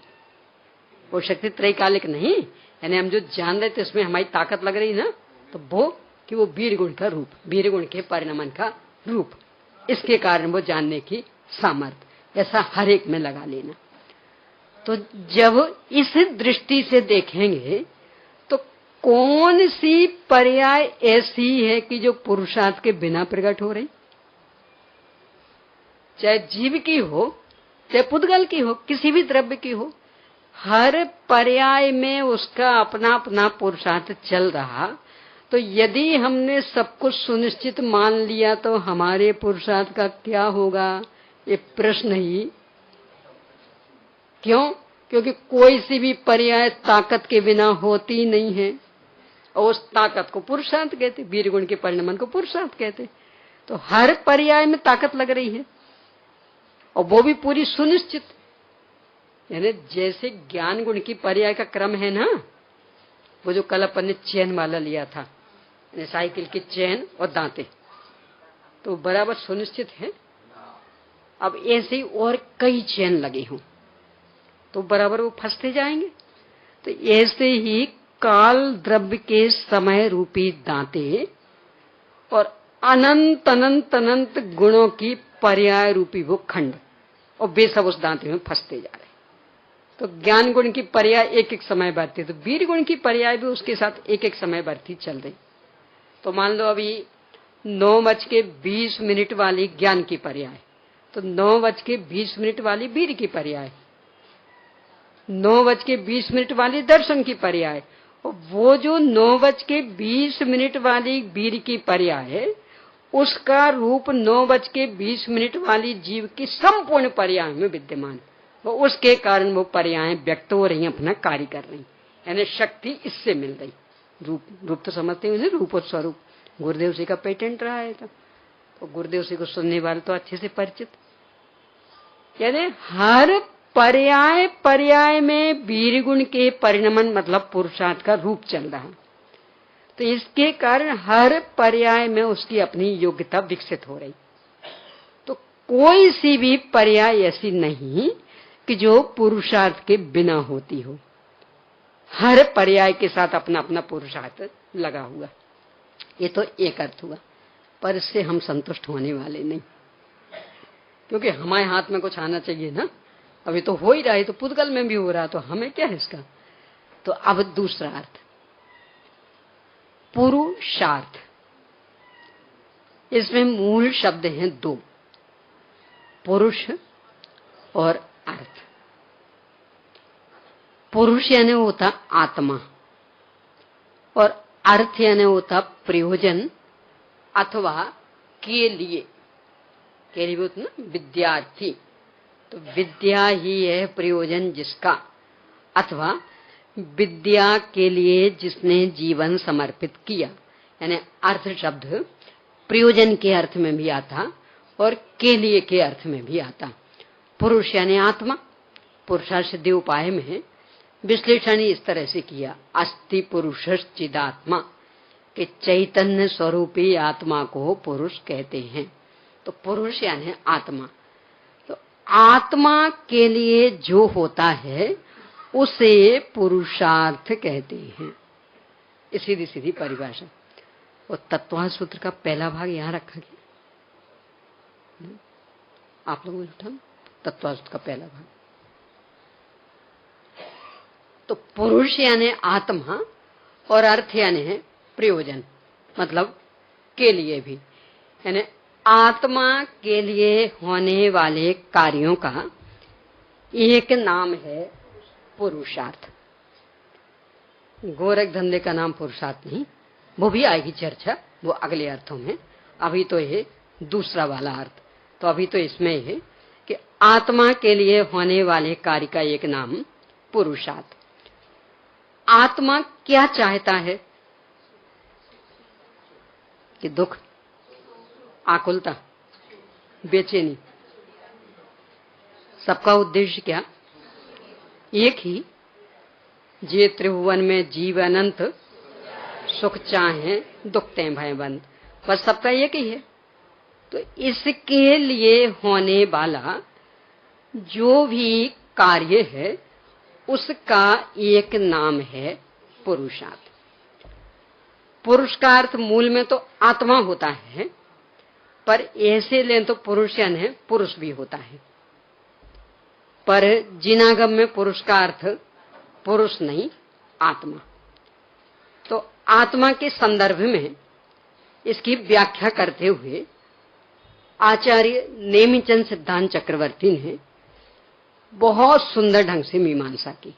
वो शक्ति त्रैकालिक नहीं, यानी हम जो जान रहे थे उसमें हमारी ताकत लग रही ना, तो वो कि वो वीर गुण का रूप, वीर गुण के परिणमन का रूप, इसके कारण वो जानने की सामर्थ्य, ऐसा हर एक में लगा लेना। तो जब इस दृष्टि से देखेंगे तो कौन सी पर्याय ऐसी है कि जो पुरुषार्थ के बिना प्रकट हो रही? चाहे जीव की हो चाहे पुद्गल की हो, किसी भी द्रव्य की हो, हर पर्याय में उसका अपना अपना पुरुषार्थ चल रहा। तो यदि हमने सब कुछ सुनिश्चित मान लिया तो हमारे पुरुषार्थ का क्या होगा, ये प्रश्न ही। क्यों? क्योंकि कोई सी भी पर्याय ताकत के बिना होती नहीं है, और उस ताकत को पुरुषार्थ कहते, वीर गुण के परिणमन को पुरुषार्थ कहते। तो हर पर्याय में ताकत लग रही है, और वो भी पूरी सुनिश्चित। यानी जैसे ज्ञान गुण की पर्याय का क्रम है ना, वो जो कल अपन ने चैन वाला लिया था, साइकिल की चैन और दांते, तो बराबर सुनिश्चित है। अब ऐसे ही और कई चैन लगे हों तो बराबर वो फंसते जाएंगे। तो ऐसे ही काल द्रव्य के समय रूपी दांते और अनंत अनंत अनंत गुणों की पर्याय रूपी वो खंड, और वे सब उस दांते में फंसते जा रहे। तो ज्ञान गुण की पर्याय एक एक समय बढ़ती, तो वीर गुण की पर्याय भी उसके साथ एक एक समय बढ़ती चल रही। तो मान लो अभी 9:20 वाली ज्ञान की पर्याय, तो 9:20 वाली वीर की पर्याय, 9:20 वाली दर्शन की पर्याय, और वो जो 9:20 वाली वीर की पर्याय है उसका रूप 9:20 वाली जीव की संपूर्ण पर्याय में विद्यमान, वो उसके कारण वो पर्याय व्यक्त हो रही, अपना कार्य कर रही, यानी शक्ति इससे मिल रही। रूप तो समझते हैं रूप और स्वरूप। गुरुदेव जी का पेटेंट रहा है तो गुरुदेव जी को सुनने वाले तो अच्छे से परिचित। यानी हर पर्याय पर्याय में वीर गुण के परिणमन मतलब पुरुषार्थ का रूप चल रहा है। तो इसके कारण हर पर्याय में उसकी अपनी योग्यता विकसित हो रही। तो कोई सी भी पर्याय ऐसी नहीं कि जो पुरुषार्थ के बिना होती हो। हर पर्याय के साथ अपना अपना पुरुषार्थ लगा हुआ। ये तो एक अर्थ हुआ, पर इससे हम संतुष्ट होने वाले नहीं, क्योंकि हमारे हाथ में कुछ आना चाहिए ना। अभी तो हो ही रहा है, तो पुद्गल में भी हो रहा, तो हमें क्या है इसका। तो अब दूसरा अर्थ पुरुषार्थ। इसमें मूल शब्द हैं दो, पुरुष और अर्थ। पुरुष यानी होता आत्मा और अर्थ यानी होता प्रयोजन अथवा के लिए होता ना विद्यार्थी। तो विद्या ही है प्रयोजन जिसका, अथवा विद्या के लिए जिसने जीवन समर्पित किया। यानी अर्थ शब्द प्रयोजन के अर्थ में भी आता और के लिए के अर्थ में भी आता। पुरुष यानी आत्मा। पुरुषार्थ सिद्धि उपाय में विश्लेषण इस तरह से किया, अस्ति पुरुषश्चिदात्मा, कि चैतन्य स्वरूपी आत्मा को पुरुष कहते हैं। तो पुरुष यानी आत्मा। तो आत्मा के लिए जो होता है उसे पुरुषार्थ कहते हैं। सीधी सीधी परिभाषा। और तत्व सूत्र का पहला भाग यहां रखा गया, आप लोगों ने उठा तत्व सूत्र का पहला भाग। तो पुरुष यानी आत्मा और अर्थ यानी है प्रयोजन, मतलब के लिए भी। यानी आत्मा के लिए होने वाले कार्यों का एक नाम है पुरुषार्थ। गोरख धंधे का नाम पुरुषार्थ नहीं, वो भी आएगी चर्चा, वो अगले अर्थों में। अभी तो ये दूसरा वाला अर्थ। तो अभी तो इसमें है कि आत्मा के लिए होने वाले कार्य का एक नाम पुरुषार्थ। आत्मा क्या चाहता है? कि दुख, आकुलता, बेचैनी, सबका उद्देश्य क्या? एक ही, जे त्रिभुवन में जीव अनंत, सुख चाहे दुख ते भय बंद, बस सबका एक ही है। तो इसके लिए होने वाला जो भी कार्य है उसका एक नाम है पुरुषार्थ। पुरुष का अर्थ मूल में तो आत्मा होता है, पर ऐसे लें तो पुरुष यानी पुरुष भी होता है। पर जिनागम में पुरुष का अर्थ पुरुष नहीं, आत्मा। तो आत्मा के संदर्भ में इसकी व्याख्या करते हुए आचार्य नेमिचंद सिद्धांत चक्रवर्ती ने बहुत सुंदर ढंग से मीमांसा की।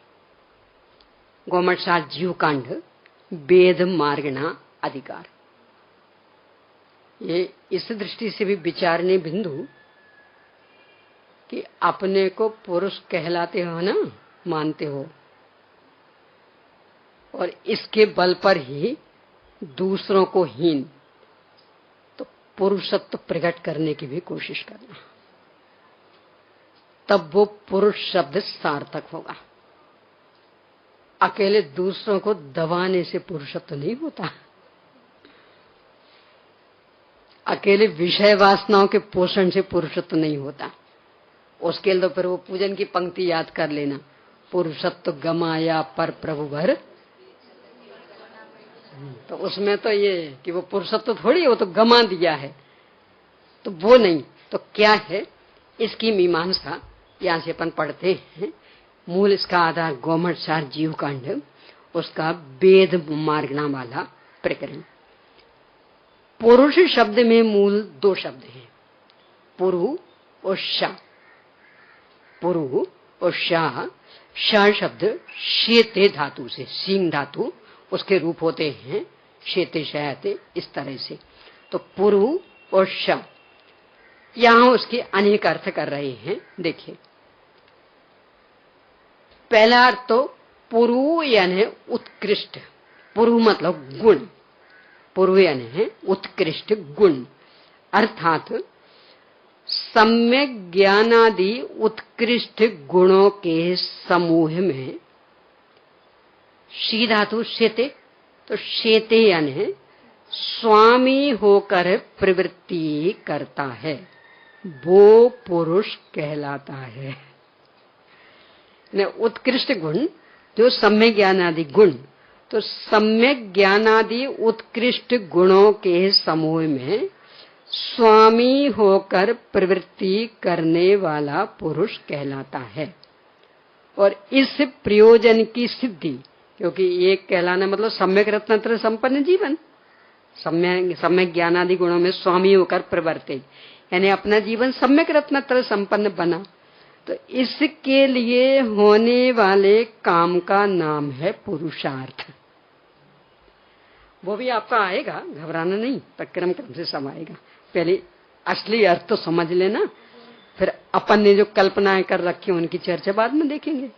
गोमटसार जीवकांड वेद मार्गणा अधिकार। ये इस दृष्टि से भी विचारने बिंदु कि अपने को पुरुष कहलाते हो ना, मानते हो, और इसके बल पर ही दूसरों को हीन, तो पुरुषत्व प्रकट करने की भी कोशिश करना, तब वो पुरुष शब्द सार्थक होगा। अकेले दूसरों को दबाने से पुरुषत्व नहीं होता। अकेले विषय वासनाओं के पोषण से पुरुषत्व नहीं होता। उसके लिए तो फिर वो पूजन की पंक्ति याद कर लेना, पुरुषत्व गमाया पर प्रभु भर। तो उसमें तो ये कि वो पुरुषत्व थोड़ी, वो तो गमा दिया है, तो वो नहीं। तो क्या है इसकी मीमांसा यहां से अपन पढ़ते हैं। मूल इसका आधार गोमटसार जीवकांड, उसका वेद मार्गणा वाला प्रकरण। पुरुष शब्द में मूल दो शब्द हैं, पुरु और शा। पुरु और शा, शा शब्द शेते धातु से, सींग धातु उसके रूप होते हैं, शेते शयाते, इस तरह से। तो पुरु और शा, यहां उसके अनेक अर्थ कर रहे हैं। देखिए, पहला अर्थ तो पुरु यानी उत्कृष्ट, पुरु मतलब गुण, पुरु यानी है उत्कृष्ट गुण, अर्थात सम्यक ज्ञानादि उत्कृष्ट गुणों के समूह में, शी धातु शेते, तो शेते यानी स्वामी होकर प्रवृत्ति करता है, वो पुरुष कहलाता है। उत्कृष्ट गुण जो सम्यक ज्ञानादि गुण, तो सम्यक ज्ञानादि उत्कृष्ट गुणों के समूह में स्वामी होकर प्रवृत्ति करने वाला पुरुष कहलाता है। और इस प्रयोजन की सिद्धि, क्योंकि एक कहलाना मतलब सम्यक रत्नत्र संपन्न जीवन, सम्यक ज्ञानादि गुणों में स्वामी होकर प्रवर्तित, यानी अपना जीवन सम्यक रत्नत्र संपन्न बना, तो इसके लिए होने वाले काम का नाम है पुरुषार्थ। वो भी आपका आएगा, घबराना नहीं, प्रक्रम क्रम से सब आएगा। पहले असली अर्थ तो समझ लेना, फिर अपन ने जो कल्पनाएं कर रखी उनकी चर्चा बाद में देखेंगे।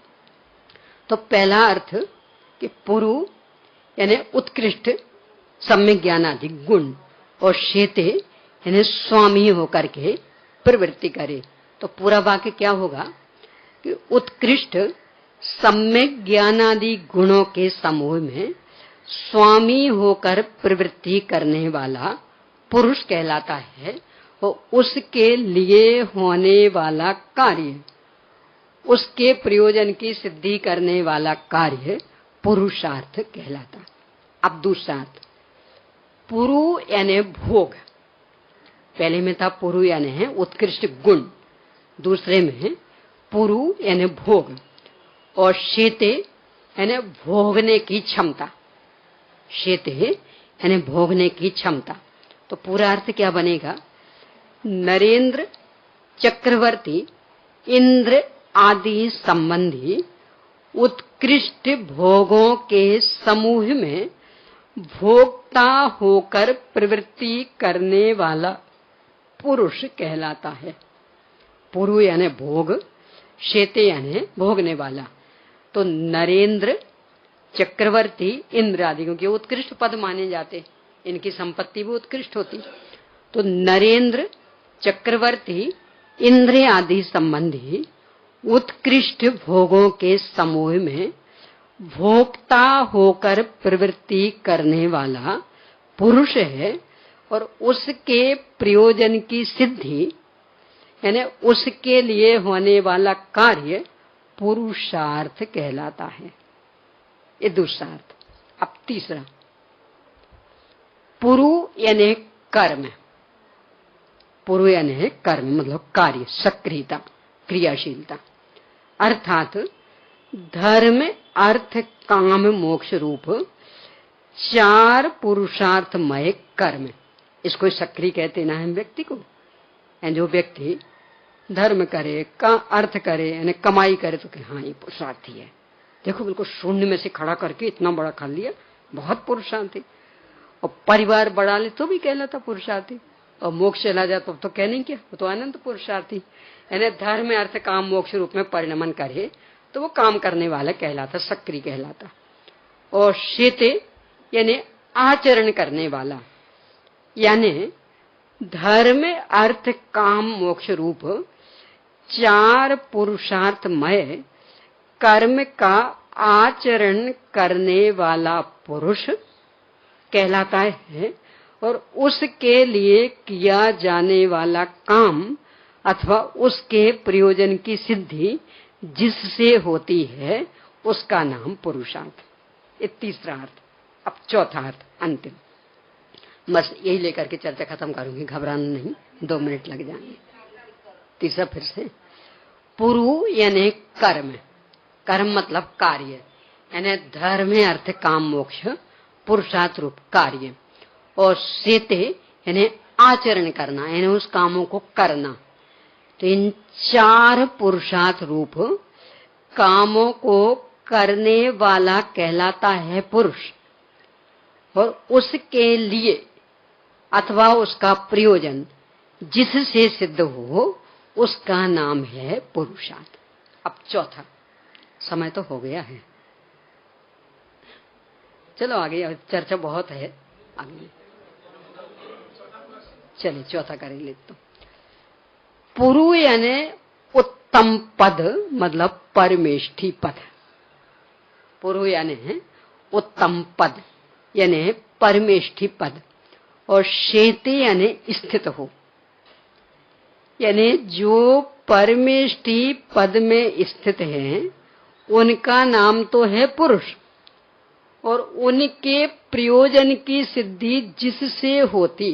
तो पहला अर्थ कि पुरु यानी उत्कृष्ट सम्यक ज्ञानादि गुण, और शेते यानी स्वामी होकर के प्रवृत्ति करे। तो पूरा वाक्य क्या होगा कि उत्कृष्ट सम्यक ज्ञानादि गुणों के समूह में स्वामी होकर प्रवृत्ति करने वाला पुरुष कहलाता है, और उसके लिए होने वाला कार्य, उसके प्रयोजन की सिद्धि करने वाला कार्य पुरुषार्थ कहलाता। अब दूसरा अर्थ, पुरु यानी भोग, पहले में था पुरु यानी है उत्कृष्ट गुण, दूसरे में पुरु यानी भोग, और शेते यानी भोगने की क्षमता, शेते यानी भोगने की क्षमता। तो पूरा अर्थ क्या बनेगा, नरेंद्र चक्रवर्ती इंद्र आदि संबंधी उत्कृष्ट भोगों के समूह में भोक्ता होकर प्रवृत्ति करने वाला पुरुष कहलाता है। पुरु यानी भोग, शेते यानी भोगने वाला। तो नरेंद्र चक्रवर्ती इंद्र आदि, क्योंकि उत्कृष्ट पद माने जाते, इनकी संपत्ति भी उत्कृष्ट होती। तो नरेंद्र चक्रवर्ती इंद्र आदि संबंधी उत्कृष्ट भोगों के समूह में भोक्ता होकर प्रवृत्ति करने वाला पुरुष है, और उसके प्रयोजन की सिद्धि यानी उसके लिए होने वाला कार्य पुरुषार्थ कहलाता है। ये दूसरा अर्थ। अब तीसरा, पुरु यानी कर्म, पुरु यानी कर्म मतलब कार्य, सक्रियता, क्रियाशीलता, अर्थात धर्म अर्थ काम मोक्ष रूप चार पुरुषार्थमय कर्म, इसको सक्रिय कहते ना हम व्यक्ति को। जो व्यक्ति धर्म करे, का अर्थ करे, यानी कमाई करे, तो हाँ ये पुरुषार्थी है। देखो बिल्कुल शून्य में से खड़ा करके इतना बड़ा कर लिया, बहुत पुरुषार्थी। और परिवार बढ़ा ले तो भी कहलाता पुरुषार्थी, और मोक्ष चला जाए तो कहने क्या, वो तो अनंत पुरुषार्थी। यानी धर्म अर्थ काम मोक्ष रूप में परिणमन करे तो वो काम करने वाला कहलाता, सक्रिय कहलाता। और शेते यानी आचरण करने वाला, यानी धर्म अर्थ काम मोक्ष रूप चार पुरुषार्थमय कर्म का आचरण करने वाला पुरुष कहलाता है, और उसके लिए किया जाने वाला काम अथवा उसके प्रयोजन की सिद्धि जिससे होती है उसका नाम पुरुषार्थ। ये तीसरा अर्थ। अब चौथा अर्थ अंतिम, बस यही लेकर के चर्चा खत्म करूंगी, घबराना नहीं, 2 मिनट लग जाएंगे। तीसरा फिर से, पुरु यानी कर्म, कर्म मतलब कार्य, यानी धर्म अर्थ काम मोक्ष पुरुषार्थ रूप कार्य, और शेते यानी आचरण करना, यानी उस कामों को करना। तो इन चार पुरुषार्थ रूप कामों को करने वाला कहलाता है पुरुष, और उसके लिए अथवा उसका प्रयोजन जिससे सिद्ध हो उसका नाम है पुरुषार्थ। अब चौथा, समय तो हो गया है, चलो आगे, चर्चा बहुत है आगे। चलिए चौथा कर ले तो। पुरु यानी उत्तम पद, मतलब परमेष्ठी पद। पुरु यानी उत्तम पद यानी परमेष्ठी पद, और शेते यानी स्थित हो, यानी जो परमेष्ठी पद में स्थित है उनका नाम तो है पुरुष, और उनके प्रयोजन की सिद्धि जिससे होती,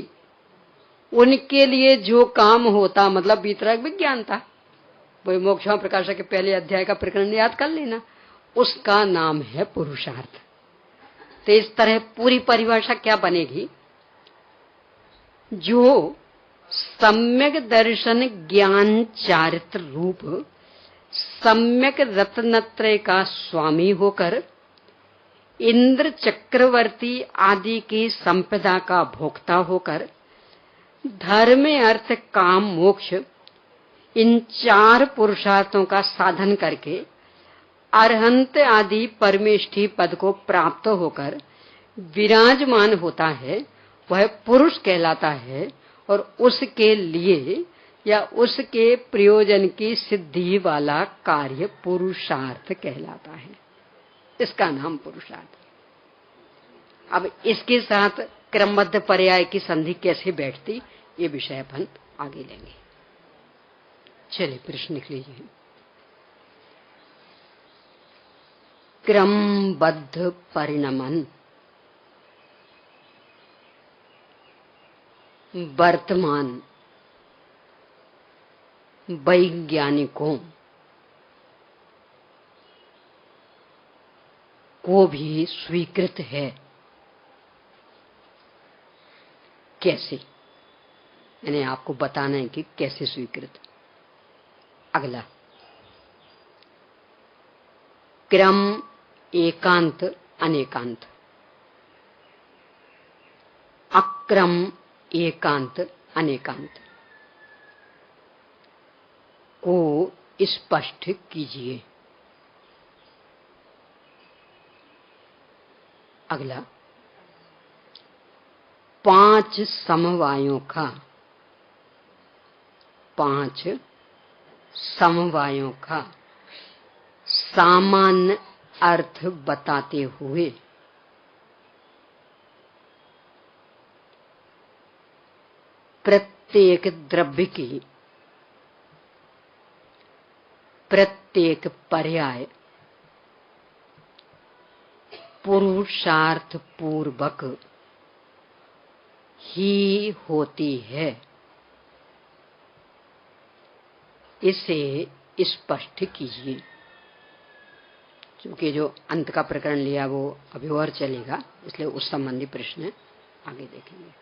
उनके लिए जो काम होता, मतलब वितरक विज्ञान था, वही मोक्षों प्रकाशक के पहले अध्याय का प्रकरण याद कर लेना, उसका नाम है पुरुषार्थ। तो इस तरह पूरी परिभाषा क्या बनेगी? जो सम्यक दर्शन ज्ञान चारित्र रूप सम्यक रत्नत्रय का स्वामी होकर इंद्र चक्रवर्ती आदि की संपदा का भोक्ता होकर धर्म अर्थ काम मोक्ष इन चार पुरुषार्थों का साधन करके अरहंत आदि परमेष्ठी पद को प्राप्त होकर विराजमान होता है, वह पुरुष कहलाता है, और उसके लिए या उसके प्रयोजन की सिद्धि वाला कार्य पुरुषार्थ कहलाता है। इसका नाम पुरुषार्थ। अब इसके साथ क्रमबद्ध पर्याय की संधि कैसे बैठती, ये विषय अपन आगे लेंगे। चलिए प्रश्न लिख लीजिए। क्रमबद्ध परिणमन वर्तमान वैज्ञानिकों को भी स्वीकृत है। कैसे? यानी आपको बताना है कि कैसे स्वीकृत। अगला, क्रम एकांत अनेकांत, अक्रम एकांत अनेकांत को स्पष्ट कीजिए। अगला, 5 समवायों का सामान्य अर्थ बताते हुए प्रत्येक द्रव्य की प्रत्येक पर्याय पुरुषार्थ पूर्वक ही होती है, इसे स्पष्ट कीजिए। क्योंकि जो अंत का प्रकरण लिया वो अभी और चलेगा, इसलिए उस संबंधी प्रश्न आगे देखेंगे।